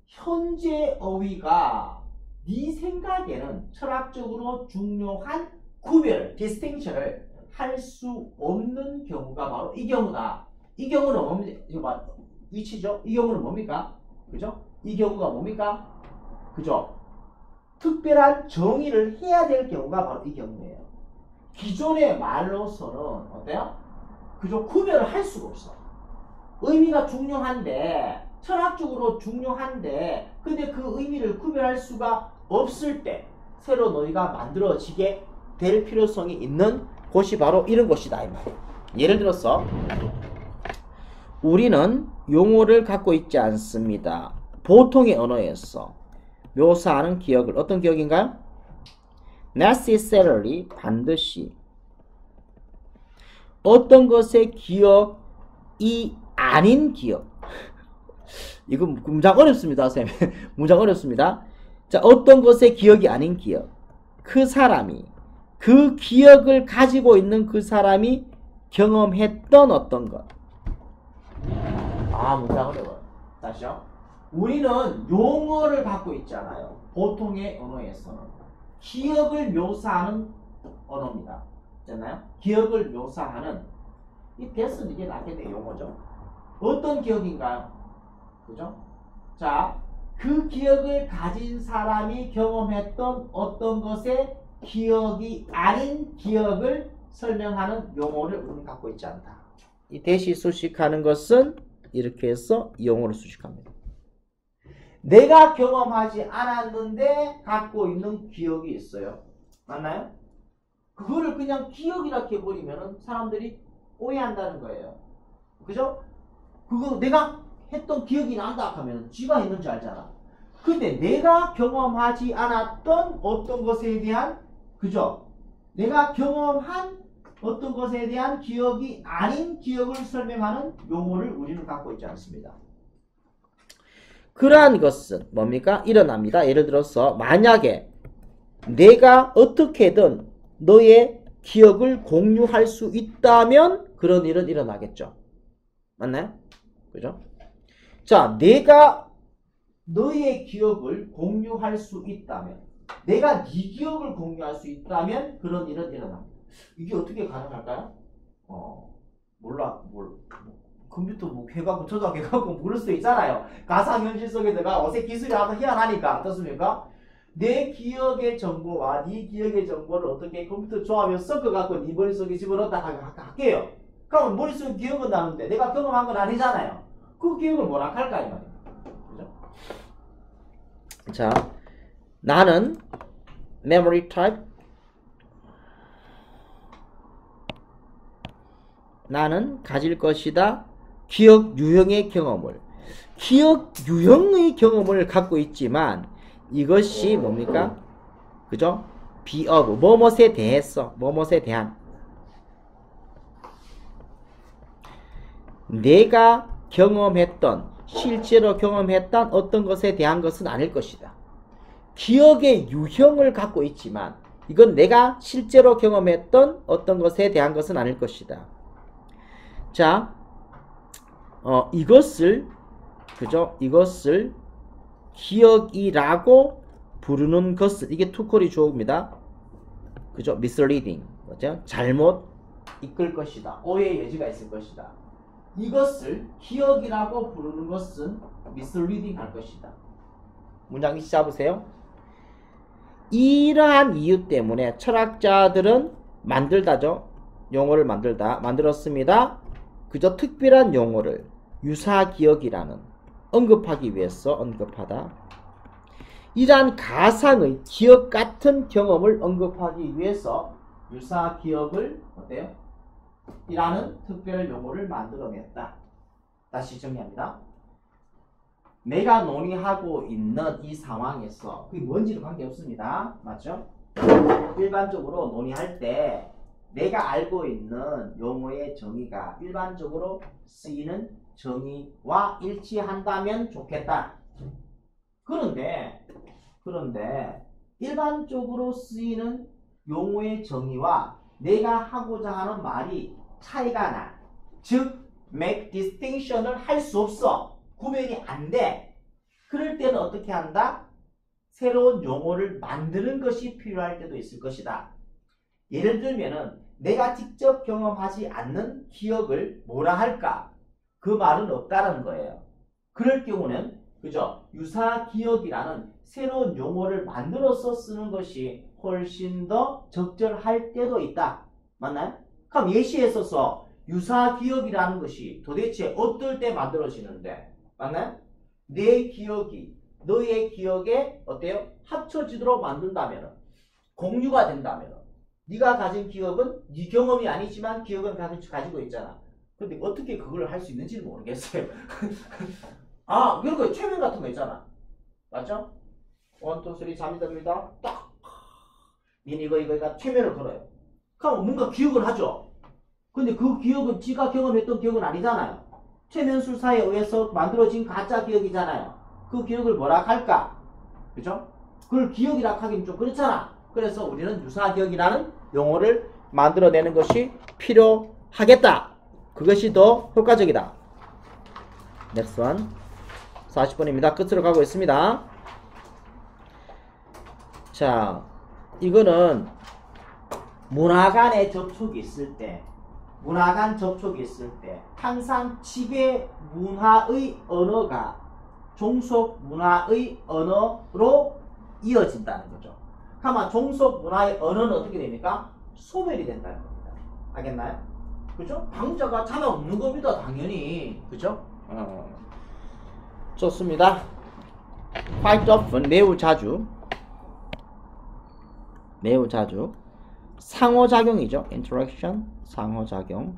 현재 어휘가 네 생각에는 철학적으로 중요한 구별, distinction을 할 수 없는 경우가 바로 이 경우다. 이 경우는 뭡니까? 위치죠? 이 경우는 뭡니까? 그죠? 이 경우가 뭡니까? 그죠? 특별한 정의를 해야 될 경우가 바로 이 경우예요. 기존의 말로서는 어때요? 그죠? 구별을 할 수가 없어. 의미가 중요한데 철학적으로 중요한데 근데 그 의미를 구별할 수가 없을 때 새로 너희가 만들어지게 될 필요성이 있는 곳이 바로 이런 곳이다 이 말이에요. 예를 들어서 우리는 용어를 갖고 있지 않습니다. 보통의 언어에서 묘사하는 기억을 어떤 기억인가요? necessarily 반드시 어떤 것의 기억이 아닌 기억. 이거 문장 어렵습니다, 쌤. 문장 어렵습니다. 자, 어떤 것의 기억이 아닌 기억. 그 사람이, 그 기억을 가지고 있는 그 사람이 경험했던 어떤 것. 아, 문장 어려워요. 다시요. 우리는 용어를 갖고 있잖아요. 보통의 언어에서는. 기억을 묘사하는 언어입니다. 됐나요? 기억을 묘사하는. 이 대스는 이게 낫겠네, 용어죠. 어떤 기억인가요? 그죠? 자, 그 기억을 가진 사람이 경험했던 어떤 것의 기억이 아닌 기억을 설명하는 용어를 우리는 갖고 있지 않다. 이 대시 수식하는 것은 이렇게 해서 용어를 수식합니다. 내가 경험하지 않았는데 갖고 있는 기억이 있어요. 맞나요? 그거를 그냥 기억이라 해버리면 사람들이 오해한다는 거예요. 그죠? 그거 내가 했던 기억이 난다 하면 쥐가 있는지 알잖아. 근데 내가 경험하지 않았던 어떤 것에 대한, 그죠? 내가 경험한 어떤 것에 대한 기억이 아닌 기억을 설명하는 용어를 우리는 갖고 있지 않습니다. 그러한 것은 뭡니까? 일어납니다. 예를 들어서 만약에 내가 어떻게든 너의 기억을 공유할 수 있다면 그런 일은 일어나겠죠. 맞나요? 그죠? 자, 내가 너의 기억을 공유할 수 있다면, 내가 네 기억을 공유할 수 있다면 그런 일은 일어납니다. 이게 어떻게 가능할까요? 몰라. 컴퓨터 뭐 해갖고 저작 해갖고 모를 수도 있잖아요. 가상현실 속에다가 어색 기술이 하나 희한하니까. 어떻습니까? 내 기억의 정보와 네 기억의 정보를 어떻게 컴퓨터 조합에 섞어갖고 네 머릿속에 집어넣었다 할게요. 그럼 머릿속에 기억은 나는데 내가 경험한 건 아니잖아요. 그 기억을 뭐라 할까 이 말이에요. 그죠? 자, 나는 memory type, 나는 가질 것이다. 기억 유형의 경험을, 기억 유형의 경험을 갖고 있지만 이것이 뭡니까? 그죠? be of, 뭐뭇에 대해서, 뭐뭇에 대한, 내가 경험했던, 실제로 경험했던 어떤 것에 대한 것은 아닐 것이다. 기억의 유형을 갖고 있지만 이건 내가 실제로 경험했던 어떤 것에 대한 것은 아닐 것이다. 자, 이것을, 그죠? 이것을 기억이라고 부르는 것은, 이게 투콜이 주어입니다. 그죠? misleading, 그죠? 잘못 이끌 것이다. 오해의 여지가 있을 것이다. 이것을 기억이라고 부르는 것은 misleading 할 것이다. 문장 이시 잡으세요. 이러한 이유 때문에 철학자들은 만들다죠. 용어를 만들었습니다. 그저 특별한 용어를 유사기억이라는, 언급하기 위해서 언급하다. 이러한 가상의 기억 같은 경험을 언급하기 위해서 유사기억을 어때요? 이라는 특별 용어를 만들어냈다. 다시 정리합니다. 내가 논의하고 있는 이 상황에서 그게 뭔지는 관계없습니다. 맞죠? 일반적으로 논의할 때 내가 알고 있는 용어의 정의가 일반적으로 쓰이는 정의와 일치한다면 좋겠다. 그런데 일반적으로 쓰이는 용어의 정의와 내가 하고자 하는 말이 차이가 나. 즉 make distinction을 할 수 없어. 구별이 안 돼. 그럴 때는 어떻게 한다? 새로운 용어를 만드는 것이 필요할 때도 있을 것이다. 예를 들면은 내가 직접 경험하지 않는 기억을 뭐라 할까? 그 말은 없다는 거예요. 그럴 경우는 그죠? 유사기억이라는 새로운 용어를 만들어서 쓰는 것이 훨씬 더 적절할 때도 있다. 맞나요? 그럼 예시에 있어서 유사기억이라는 것이 도대체 어떨 때 만들어지는데? 맞나요? 내 기억이 너의 기억에 어때요? 합쳐지도록 만든다면, 공유가 된다면, 네가 가진 기억은 네 경험이 아니지만 기억은 가지고 있잖아. 근데 어떻게 그걸 할 수 있는지는 모르겠어요. 아, 그런 거 최면 같은 거 있잖아. 맞죠? 1, 2, 3 잠이 듭니다. 딱. 닌 이거 최면을 걸어요. 그럼 뭔가 기억을 하죠. 근데 그 기억은 지가 경험했던 기억은 아니잖아요. 최면술사에 의해서 만들어진 가짜 기억이잖아요. 그 기억을 뭐라 할까? 그죠? 그걸 기억이라 하긴 좀 그렇잖아. 그래서 우리는 유사기억이라는 용어를 만들어내는 것이 필요하겠다. 그것이 더 효과적이다. Next one. 40번입니다. 끝으로 가고 있습니다. 자, 이거는 문화 간의 접촉이 있을 때, 문화 간 접촉이 있을 때 항상 지배 문화의 언어가 종속 문화의 언어로 이어진다는 거죠. 그러면 종속 문화의 언어는 어떻게 됩니까? 소멸이 된다는 겁니다. 알겠나요? 그죠? 방자가 자가 없는 겁니다. 당연히. 그죠? 좋습니다. Quite often, 매우 자주 상호작용이죠. Interaction, 상호작용.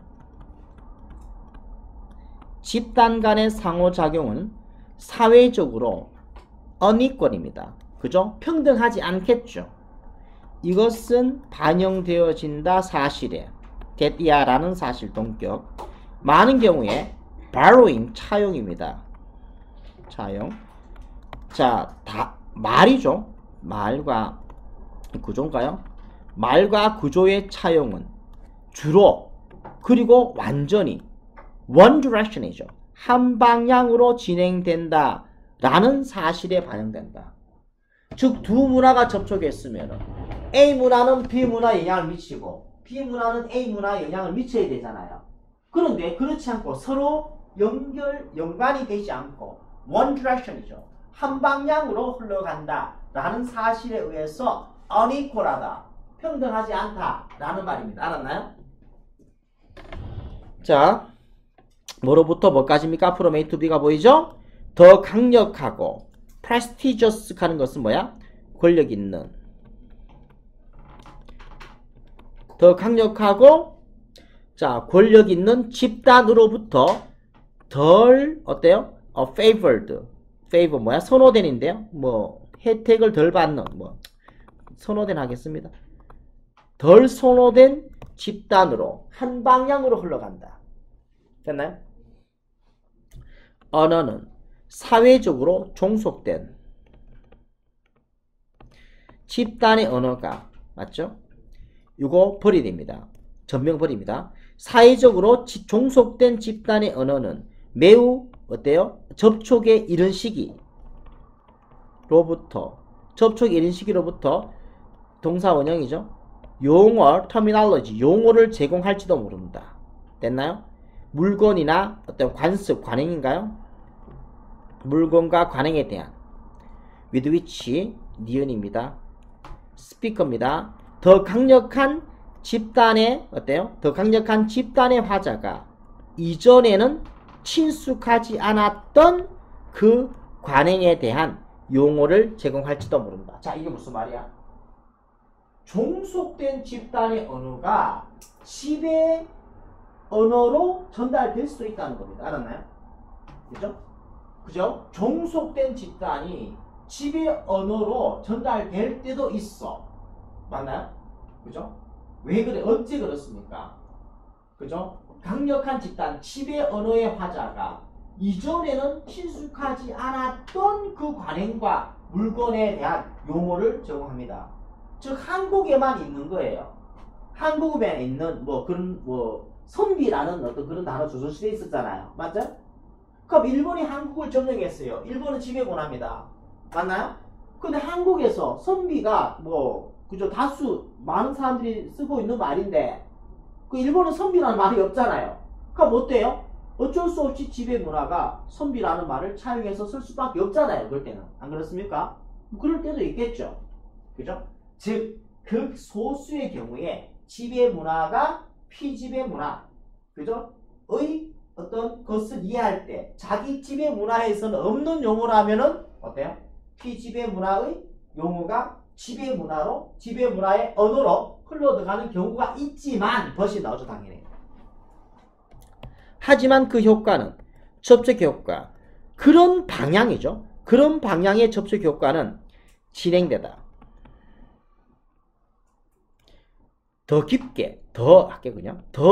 집단 간의 상호작용은 사회적으로 unequal입니다. 그죠? 평등하지 않겠죠. 이것은 반영되어진다 사실에 get야라는 사실 동격. 많은 경우에 borrowing 차용입니다. 차용. 자, 말이죠. 말과 구조인가요? 말과 구조의 차용은 주로 그리고 완전히 one direction이죠. 한 방향으로 진행된다 라는 사실에 반영된다. 즉 두 문화가 접촉했으면 A 문화는 B 문화에 영향을 미치고 B 문화는 A 문화에 영향을 미쳐야 되잖아요. 그런데 그렇지 않고 서로 연관이 되지 않고 one direction이죠. 한 방향으로 흘러간다 라는 사실에 의해서 unequal하다, 평등하지 않다 라는 말입니다. 알았나요? 자, 뭐로부터 뭐까지입니까? 앞으로 A to B가 보이죠? 더 강력하고 prestigious 하는 것은 뭐야? 권력 있는. 더 강력하고 자, 권력 있는 집단으로부터 덜 어때요? favored. favor 뭐야? 선호된인데요. 뭐 혜택을 덜 받는 뭐 선호된 하겠습니다. 덜 선호된 집단으로 한 방향으로 흘러간다. 됐나요? 언어는 사회적으로 종속된 집단의 언어가 맞죠? 이거 버리됩니다. 전명 버립니다. 사회적으로 종속된 집단의 언어는 매우 어때요? 접촉에 이른 시기로부터 동사 원형이죠. 용어, terminology, 용어를 제공할지도 모른다. 됐나요? 물건이나 어떤 관습, 관행인가요? 물건과 관행에 대한 with which, 니은입니다. 스피커입니다. 더 강력한 집단의 어때요? 더 강력한 집단의 화자가 이전에는 친숙하지 않았던 그 관행에 대한 용어를 제공할지도 모른다. 자, 이게 무슨 말이야? 종속된 집단의 언어가 지배 언어로 전달될 수도 있다는 겁니다. 알았나요? 그죠? 종속된 집단이 지배 언어로 전달될 때도 있어. 맞나요? 그죠? 왜 그래? 어째 그렇습니까? 그죠? 강력한 집단, 지배 언어의 화자가 이전에는 친숙하지 않았던 그 관행과 물건에 대한 용어를 제공합니다. 즉 한국에만 있는 거예요. 한국에 있는 그런 선비라는 어떤 그런 단어 조선시대에 있었잖아요. 맞죠? 그럼 일본이 한국을 점령했어요. 일본은 지배권합니다. 맞나요? 근데 한국에서 선비가 그죠? 다수 많은 사람들이 쓰고 있는 말인데 그 일본은 선비라는 말이 없잖아요. 그럼 어때요? 어쩔 수 없이 지배 문화가 선비라는 말을 차용해서 쓸 수밖에 없잖아요. 그럴 때는. 안 그렇습니까? 그럴 때도 있겠죠. 그죠? 즉, 극소수의 경우에 지배 문화가 피지배 문화, 그죠? 의 어떤 것을 이해할 때 자기 지배 문화에서는 없는 용어라면은 어때요? 피지배 문화의 용어가 지배 문화의 언어로 흘러들어가는 경우가 있지만 벗이 나오죠, 당연히. 하지만 그 효과는 접촉 효과, 그런 방향이죠. 그런 방향의 접촉 효과는 진행되다. 더 깊게, 더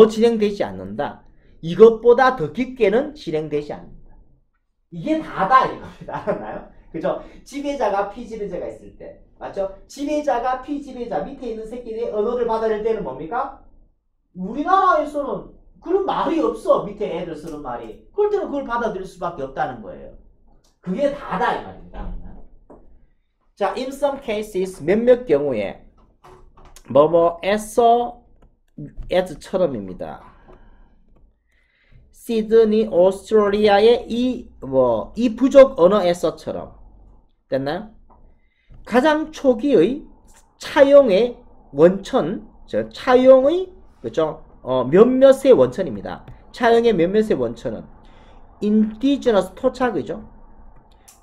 진행되지 않는다. 이것보다 더 깊게는 진행되지 않는다. 이게 다다 이겁니다. 알았나요? 그죠? 지배자가 피지배자가 있을 때. 맞죠? 지배자가 피지배자 밑에 있는 새끼들의 언어를 받아낼 때는 뭡니까? 우리나라에서는 그런 말이 없어. 밑에 애들 쓰는 말이. 그럴 때는 그걸 받아들일 수밖에 없다는 거예요. 그게 다다 이 말입니다. 자, in some cases 몇몇 경우에 뭐뭐에서 as처럼입니다. 시드니 오스트레일리아의 이 부족 언어에서처럼 됐나요? 가장 초기의 차용의 원천, 차용의 그죠? 몇몇의 원천입니다. 차용의 몇몇의 원천은 indigenous 토착이죠.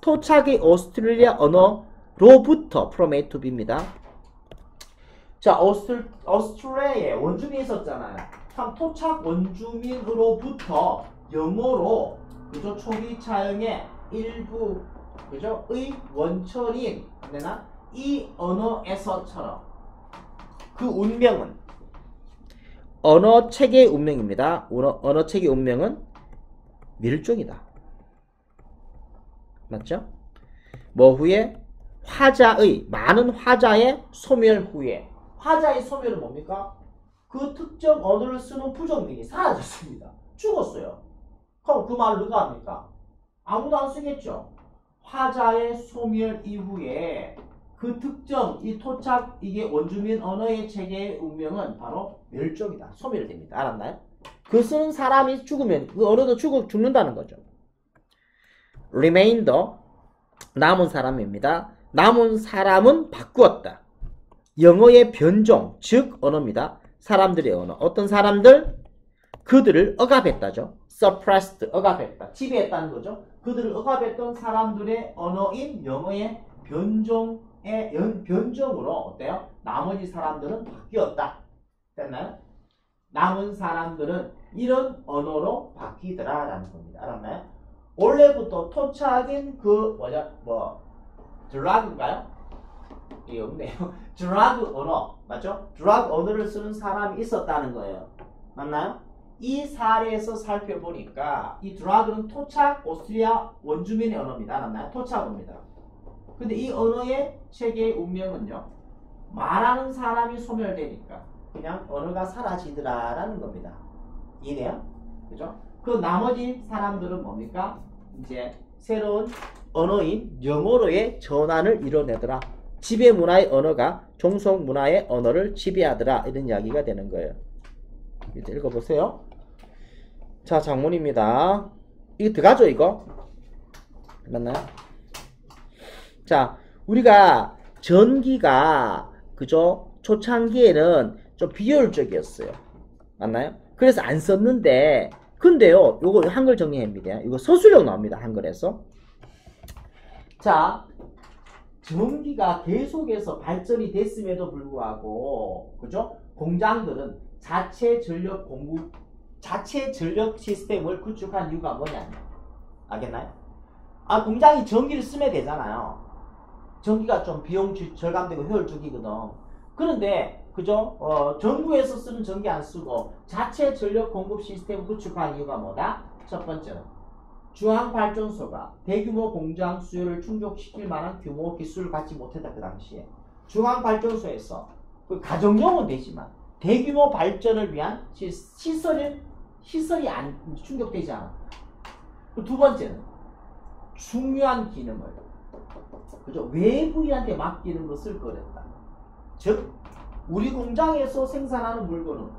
토착의 오스트레일리아 언어로부터 from A to B입니다. 자, 오스트레일리아에 원주민이 있었잖아요. 참 토착 원주민으로부터 영어로 그죠? 초기 차용의 일부 그죠? 의 원천인 되나? 이 언어에서처럼 그 운명은 언어체계의 운명입니다. 언어체계의 운명은 멸종이다. 맞죠? 뭐 후에 많은 화자의 소멸 후에 화자의 소멸은 뭡니까? 그 특정 언어를 쓰는 부족민이 사라졌습니다. 죽었어요. 그럼 그 말을 누가 합니까? 아무도 안 쓰겠죠. 화자의 소멸 이후에 그 특정 이 토착 이게 원주민 언어의 체계의 운명은 바로 멸종이다. 소멸됩니다. 알았나요? 그 쓰는 사람이 죽으면 그 언어도 죽는다는 거죠. remainder 남은 사람입니다. 남은 사람은 바꾸었다. 영어의 변종 즉 언어입니다. 사람들의 언어. 어떤 사람들? 그들을 억압했다죠. suppressed 억압했다. 지배했다는 거죠. 그들을 억압했던 사람들의 언어인 영어의 변종으로 어때요? 나머지 사람들은 바뀌었다. 됐나요? 남은 사람들은 이런 언어로 바뀌더라라는 겁니다. 알았나요? 원래부터 토착인 드라그인가요? 예, 없네요. 드라그 언어 맞죠? 드라그 언어를 쓰는 사람이 있었다는 거예요. 맞나요? 이 사례에서 살펴보니까 이 드라그는 토착 오스트리아 원주민의 언어입니다. 알았나요? 토착어입니다. 근데 이 언어의 체계의 운명은요. 말하는 사람이 소멸되니까 그냥 언어가 사라지더라라는 겁니다. 이해돼요? 그죠? 그 나머지 사람들은 뭡니까? 이제 새로운 언어인 영어로의 전환을 이뤄내더라. 지배 문화의 언어가 종속 문화의 언어를 지배하더라. 이런 이야기가 되는 거예요. 이제 읽어보세요. 자, 장문입니다. 이거 들어가죠, 이거? 맞나요? 자, 우리가 전기가 그죠? 초창기에는 좀 비효율적이었어요. 맞나요? 그래서 안 썼는데 근데요, 요거 한글 정리합니다. 이거 서술형 나옵니다. 한글에서. 자, 전기가 계속해서 발전이 됐음에도 불구하고 그죠? 공장들은 자체 전력 시스템을 구축한 이유가 뭐냐? 알겠나요? 공장이 전기를 쓰면 되잖아요. 전기가 좀 비용 절감되고 효율적이거든. 그런데 그죠? 정부에서 쓰는 전기 안 쓰고 자체 전력 공급 시스템을 구축한 이유가 뭐다? 첫 번째는 중앙발전소가 대규모 공장 수요를 충족시킬 만한 규모 기술을 갖지 못했다. 그 당시에 중앙발전소에서 그 가정용은 되지만 대규모 발전을 위한 시설이 안 충족되지 않아. 두 번째는 중요한 기능을 그죠? 외부인한테 맡기는 것을 꺼렸다. 즉 우리 공장에서 생산하는 물건은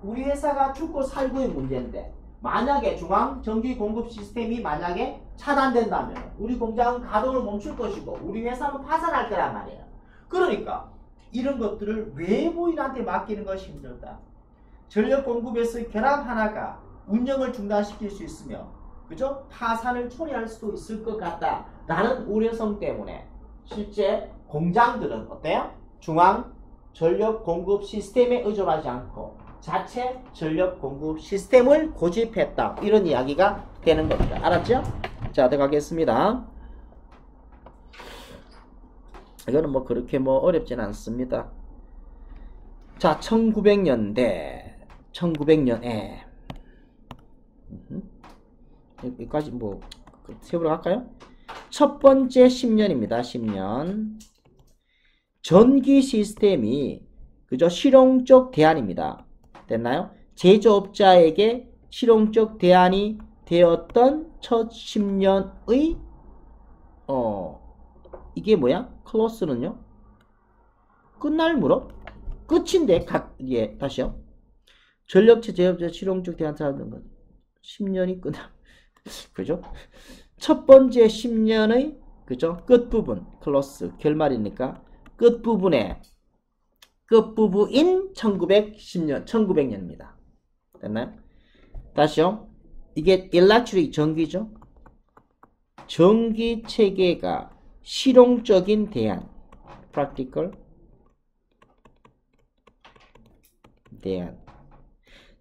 우리 회사가 죽고 살고의 문제인데 만약에 중앙 전기 공급 시스템이 만약에 차단된다면 우리 공장은 가동을 멈출 것이고 우리 회사는 파산할 거란 말이에요. 그러니까 이런 것들을 외부인한테 맡기는 것이 힘들다. 전력 공급에서의 결함 하나가 운영을 중단시킬 수 있으며 그죠? 파산을 초래할 수도 있을 것 같다 라는 우려성 때문에 실제 공장들은 어때요? 중앙 전력 공급 시스템에 의존하지 않고 자체 전력 공급 시스템을 고집했다. 이런 이야기가 되는 겁니다. 알았죠? 자, 들어가겠습니다. 이거는 뭐 그렇게 뭐 어렵진 않습니다. 자, 1900년에 여기까지 뭐 세우러 갈까요? 첫 번째 10년입니다. 10년. 전기 시스템이 그죠? 실용적 대안입니다. 됐나요? 제조업자에게 실용적 대안이 되었던 첫 10년의 이게 뭐야? 클로스는요? 끝날 무렵? 끝인데 예, 다시요. 전력체 제조업자 실용적 대안 사는 것 10년이 끝나. 그죠? 첫 번째 10년의 그죠? 끝부분 클로스 결말이니까 끝부분인 1910년 1900년입니다. 됐나요? 다시요. 이게 일렉트릭 전기죠. 전기 체계가 실용적인 대안 practical 대안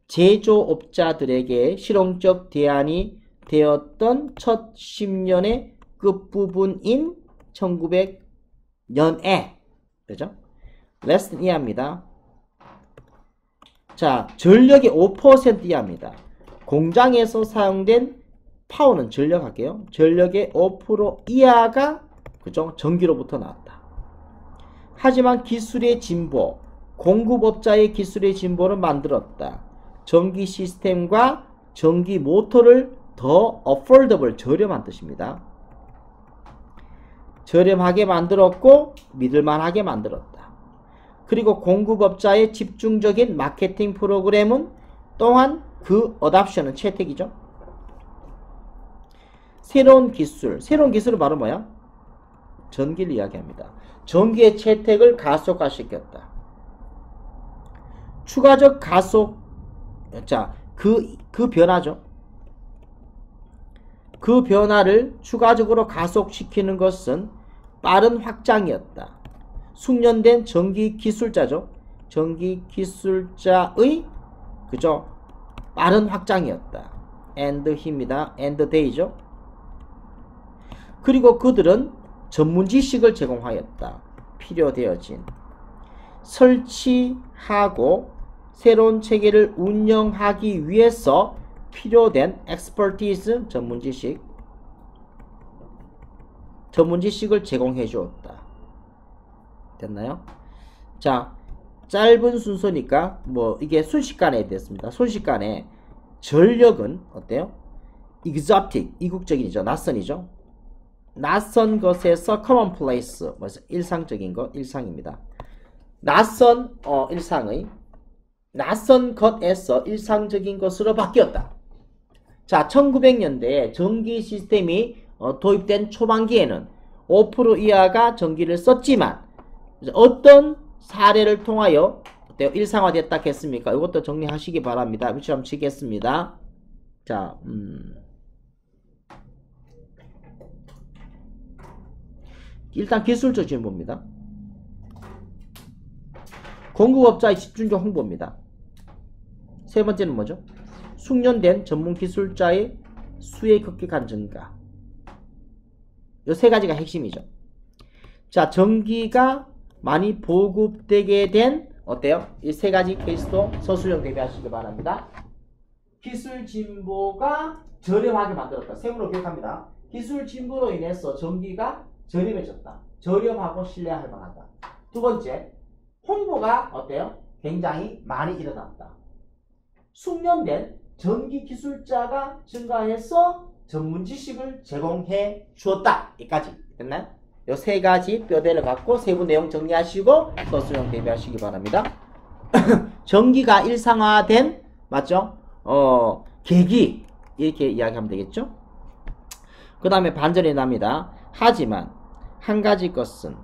제조업자들에게 실용적 대안이 되었던 첫 10년의 끝부분인 1900년에 그죠? 레슨 이하입니다. 자, 전력의 5% 이하입니다. 공장에서 사용된 파워는 전력 할게요. 전력의 5% 이하가 그죠? 전기로부터 나왔다. 하지만 기술의 진보, 공급업자의 기술의 진보를 만들었다. 전기 시스템과 전기 모터를 더 affordable, 저렴한 뜻입니다. 저렴하게 만들었고 믿을만하게 만들었다. 그리고 공급업자의 집중적인 마케팅 프로그램은 또한 그 어답션은 채택이죠. 새로운 기술은 바로 뭐야? 전기를 이야기합니다. 전기의 채택을 가속화시켰다. 추가적 가속, 자, 그 변화죠. 그 변화를 추가적으로 가속시키는 것은 빠른 확장이었다. 숙련된 전기 기술자죠. 전기 기술자의 그죠? 빠른 확장이었다. and he입니다. and they죠. 그리고 그들은 전문 지식을 제공하였다. 필요되어진 설치하고 새로운 체계를 운영하기 위해서 필요된 expertise, 전문 지식을 제공해 주었다. 됐나요? 자, 짧은 순서니까 뭐 이게 순식간에 됐습니다. 순식간에 전력은 어때요? exotic, 이국적이죠. 낯선이죠. 낯선 것에서 commonplace, 일상적인 것, 일상입니다. 낯선 일상의 낯선 것에서 일상적인 것으로 바뀌었다. 자, 1900년대에 전기 시스템이 도입된 초반기에는 5% 이하가 전기를 썼지만 어떤 사례를 통하여 일상화됐다 했습니까? 이것도 정리하시기 바랍니다. 위치함 치겠습니다. 자, 일단 기술적 진보입니다. 공급업자의 집중적 홍보입니다. 세 번째는 뭐죠? 숙련된 전문 기술자의 수의 급격한 증가. 이 세 가지가 핵심이죠. 자, 전기가 많이 보급되게 된 어때요? 이 세 가지 케이스도 서술형 대비하시기 바랍니다. 기술 진보가 저렴하게 만들었다. 세모로 기억합니다. 기술 진보로 인해서 전기가 저렴해졌다. 저렴하고 신뢰할 만하다. 두 번째, 홍보가 어때요? 굉장히 많이 일어났다. 숙련된 전기 기술자가 증가해서 전문 지식을 제공해 주었다. 여기까지 됐나요? 이 세 가지 뼈대를 갖고 세부 내용 정리하시고 서술형 대비하시기 바랍니다. 전기가 일상화된 맞죠? 계기 이렇게 이야기하면 되겠죠? 그 다음에 반전이 납니다. 하지만 한 가지 것은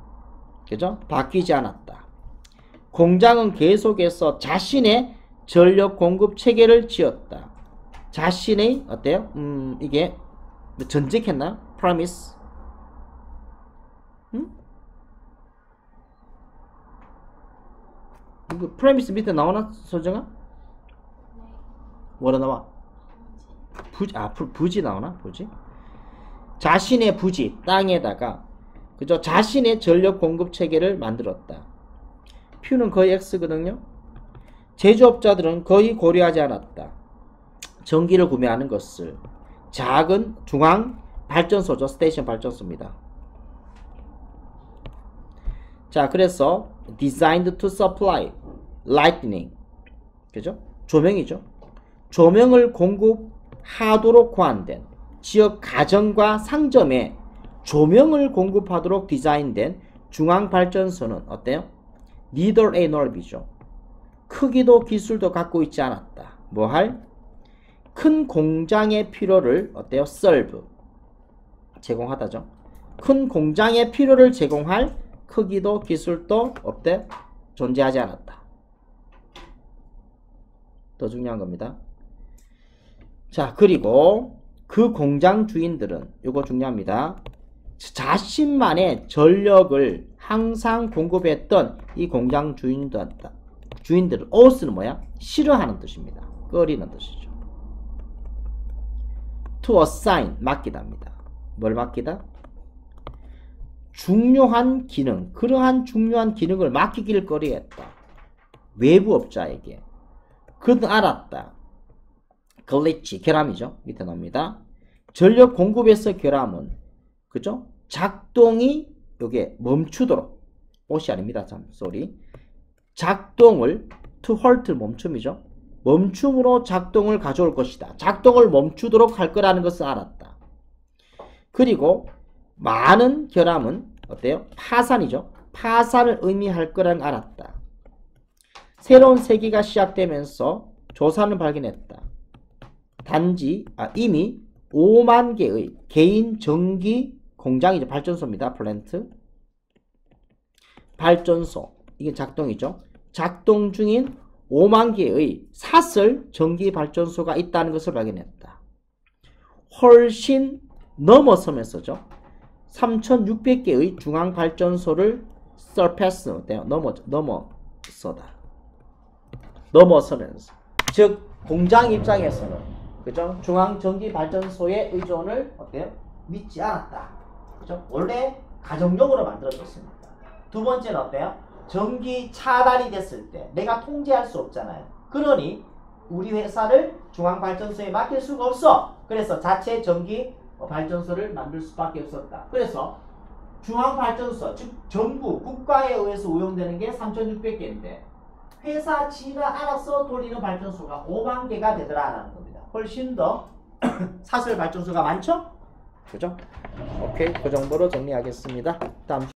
그죠? 바뀌지 않았다. 공장은 계속해서 자신의 전력 공급 체계를 지었다. 자신의 어때요? 이게 전직했나요? promise. 이거 premise 밑에 나오나 소정아? 뭐라 나와? 부지 나오나? 부지? 자신의 부지 땅에다가 그죠? 자신의 전력 공급 체계를 만들었다. Q는 거의 X거든요. 제조업자들은 거의 고려하지 않았다. 전기를 구매하는 것을 작은 중앙 발전소죠. 스테이션 발전소입니다. 자, 그래서 designed to supply lighting. 그죠? 조명이죠. 조명을 공급하도록 고안된 지역 가정과 상점에 조명을 공급하도록 디자인된 중앙발전소는 어때요? neither A nor B죠. 크기도 기술도 갖고 있지 않았다. 뭐 할? 큰 공장의 필요를 어때요? serve. 제공하다죠. 큰 공장의 필요를 제공할 크기도 기술도 없대? 존재하지 않았다. 더 중요한 겁니다. 자, 그리고 그 공장 주인들은 이거 중요합니다. 자신만의 전력을 항상 공급했던 이 공장 주인들은 o스는 뭐야? 싫어하는 뜻입니다. 꺼리는 뜻이죠. to assign, 맡기다입니다. 뭘 맡기다? 중요한 기능, 그러한 중요한 기능을 맡기길 꺼리했다. 외부 업자에게. 그는 알았다. 글리치, 결함이죠. 밑에 나옵니다. 전력 공급에서 결함은, 그죠? 작동이 요게 멈추도록, 옷이 아닙니다. 참, 쏘리. 작동을, to halt, 멈춤이죠. 멈춤으로 작동을 가져올 것이다. 작동을 멈추도록 할 거라는 것을 알았다. 그리고 많은 결함은 어때요? 파산이죠. 파산을 의미할 거라는 걸 알았다. 새로운 세기가 시작되면서 조사는 발견했다. 단지 이미 5만 개의 개인 전기 공장이죠. 발전소입니다. 플랜트. 발전소. 이게 작동이죠. 작동 중인 5만 개의 사설 전기 발전소가 있다는 것을 발견했다. 훨씬 넘어서면서죠. 3,600개의 중앙 발전소를 surpass, 넘어서면서. 즉, 공장 입장에서는, 그죠? 중앙 전기 발전소의 의존을 어때요? 믿지 않았다. 그죠? 원래 가정용으로 만들어졌습니다. 두 번째는 어때요? 전기 차단이 됐을 때 내가 통제할 수 없잖아요. 그러니 우리 회사를 중앙 발전소에 맡길 수가 없어. 그래서 자체 전기 발전소를 만들 수밖에 없었다. 그래서 중앙 발전소, 즉 정부, 국가에 의해서 운영되는 게 3,600개인데 회사 지가 알아서 돌리는 발전소가 5만 개가 되더라라는 겁니다. 훨씬 더 사설 발전소가 많죠? 그죠? 오케이, 그 정도로 정리하겠습니다. 다음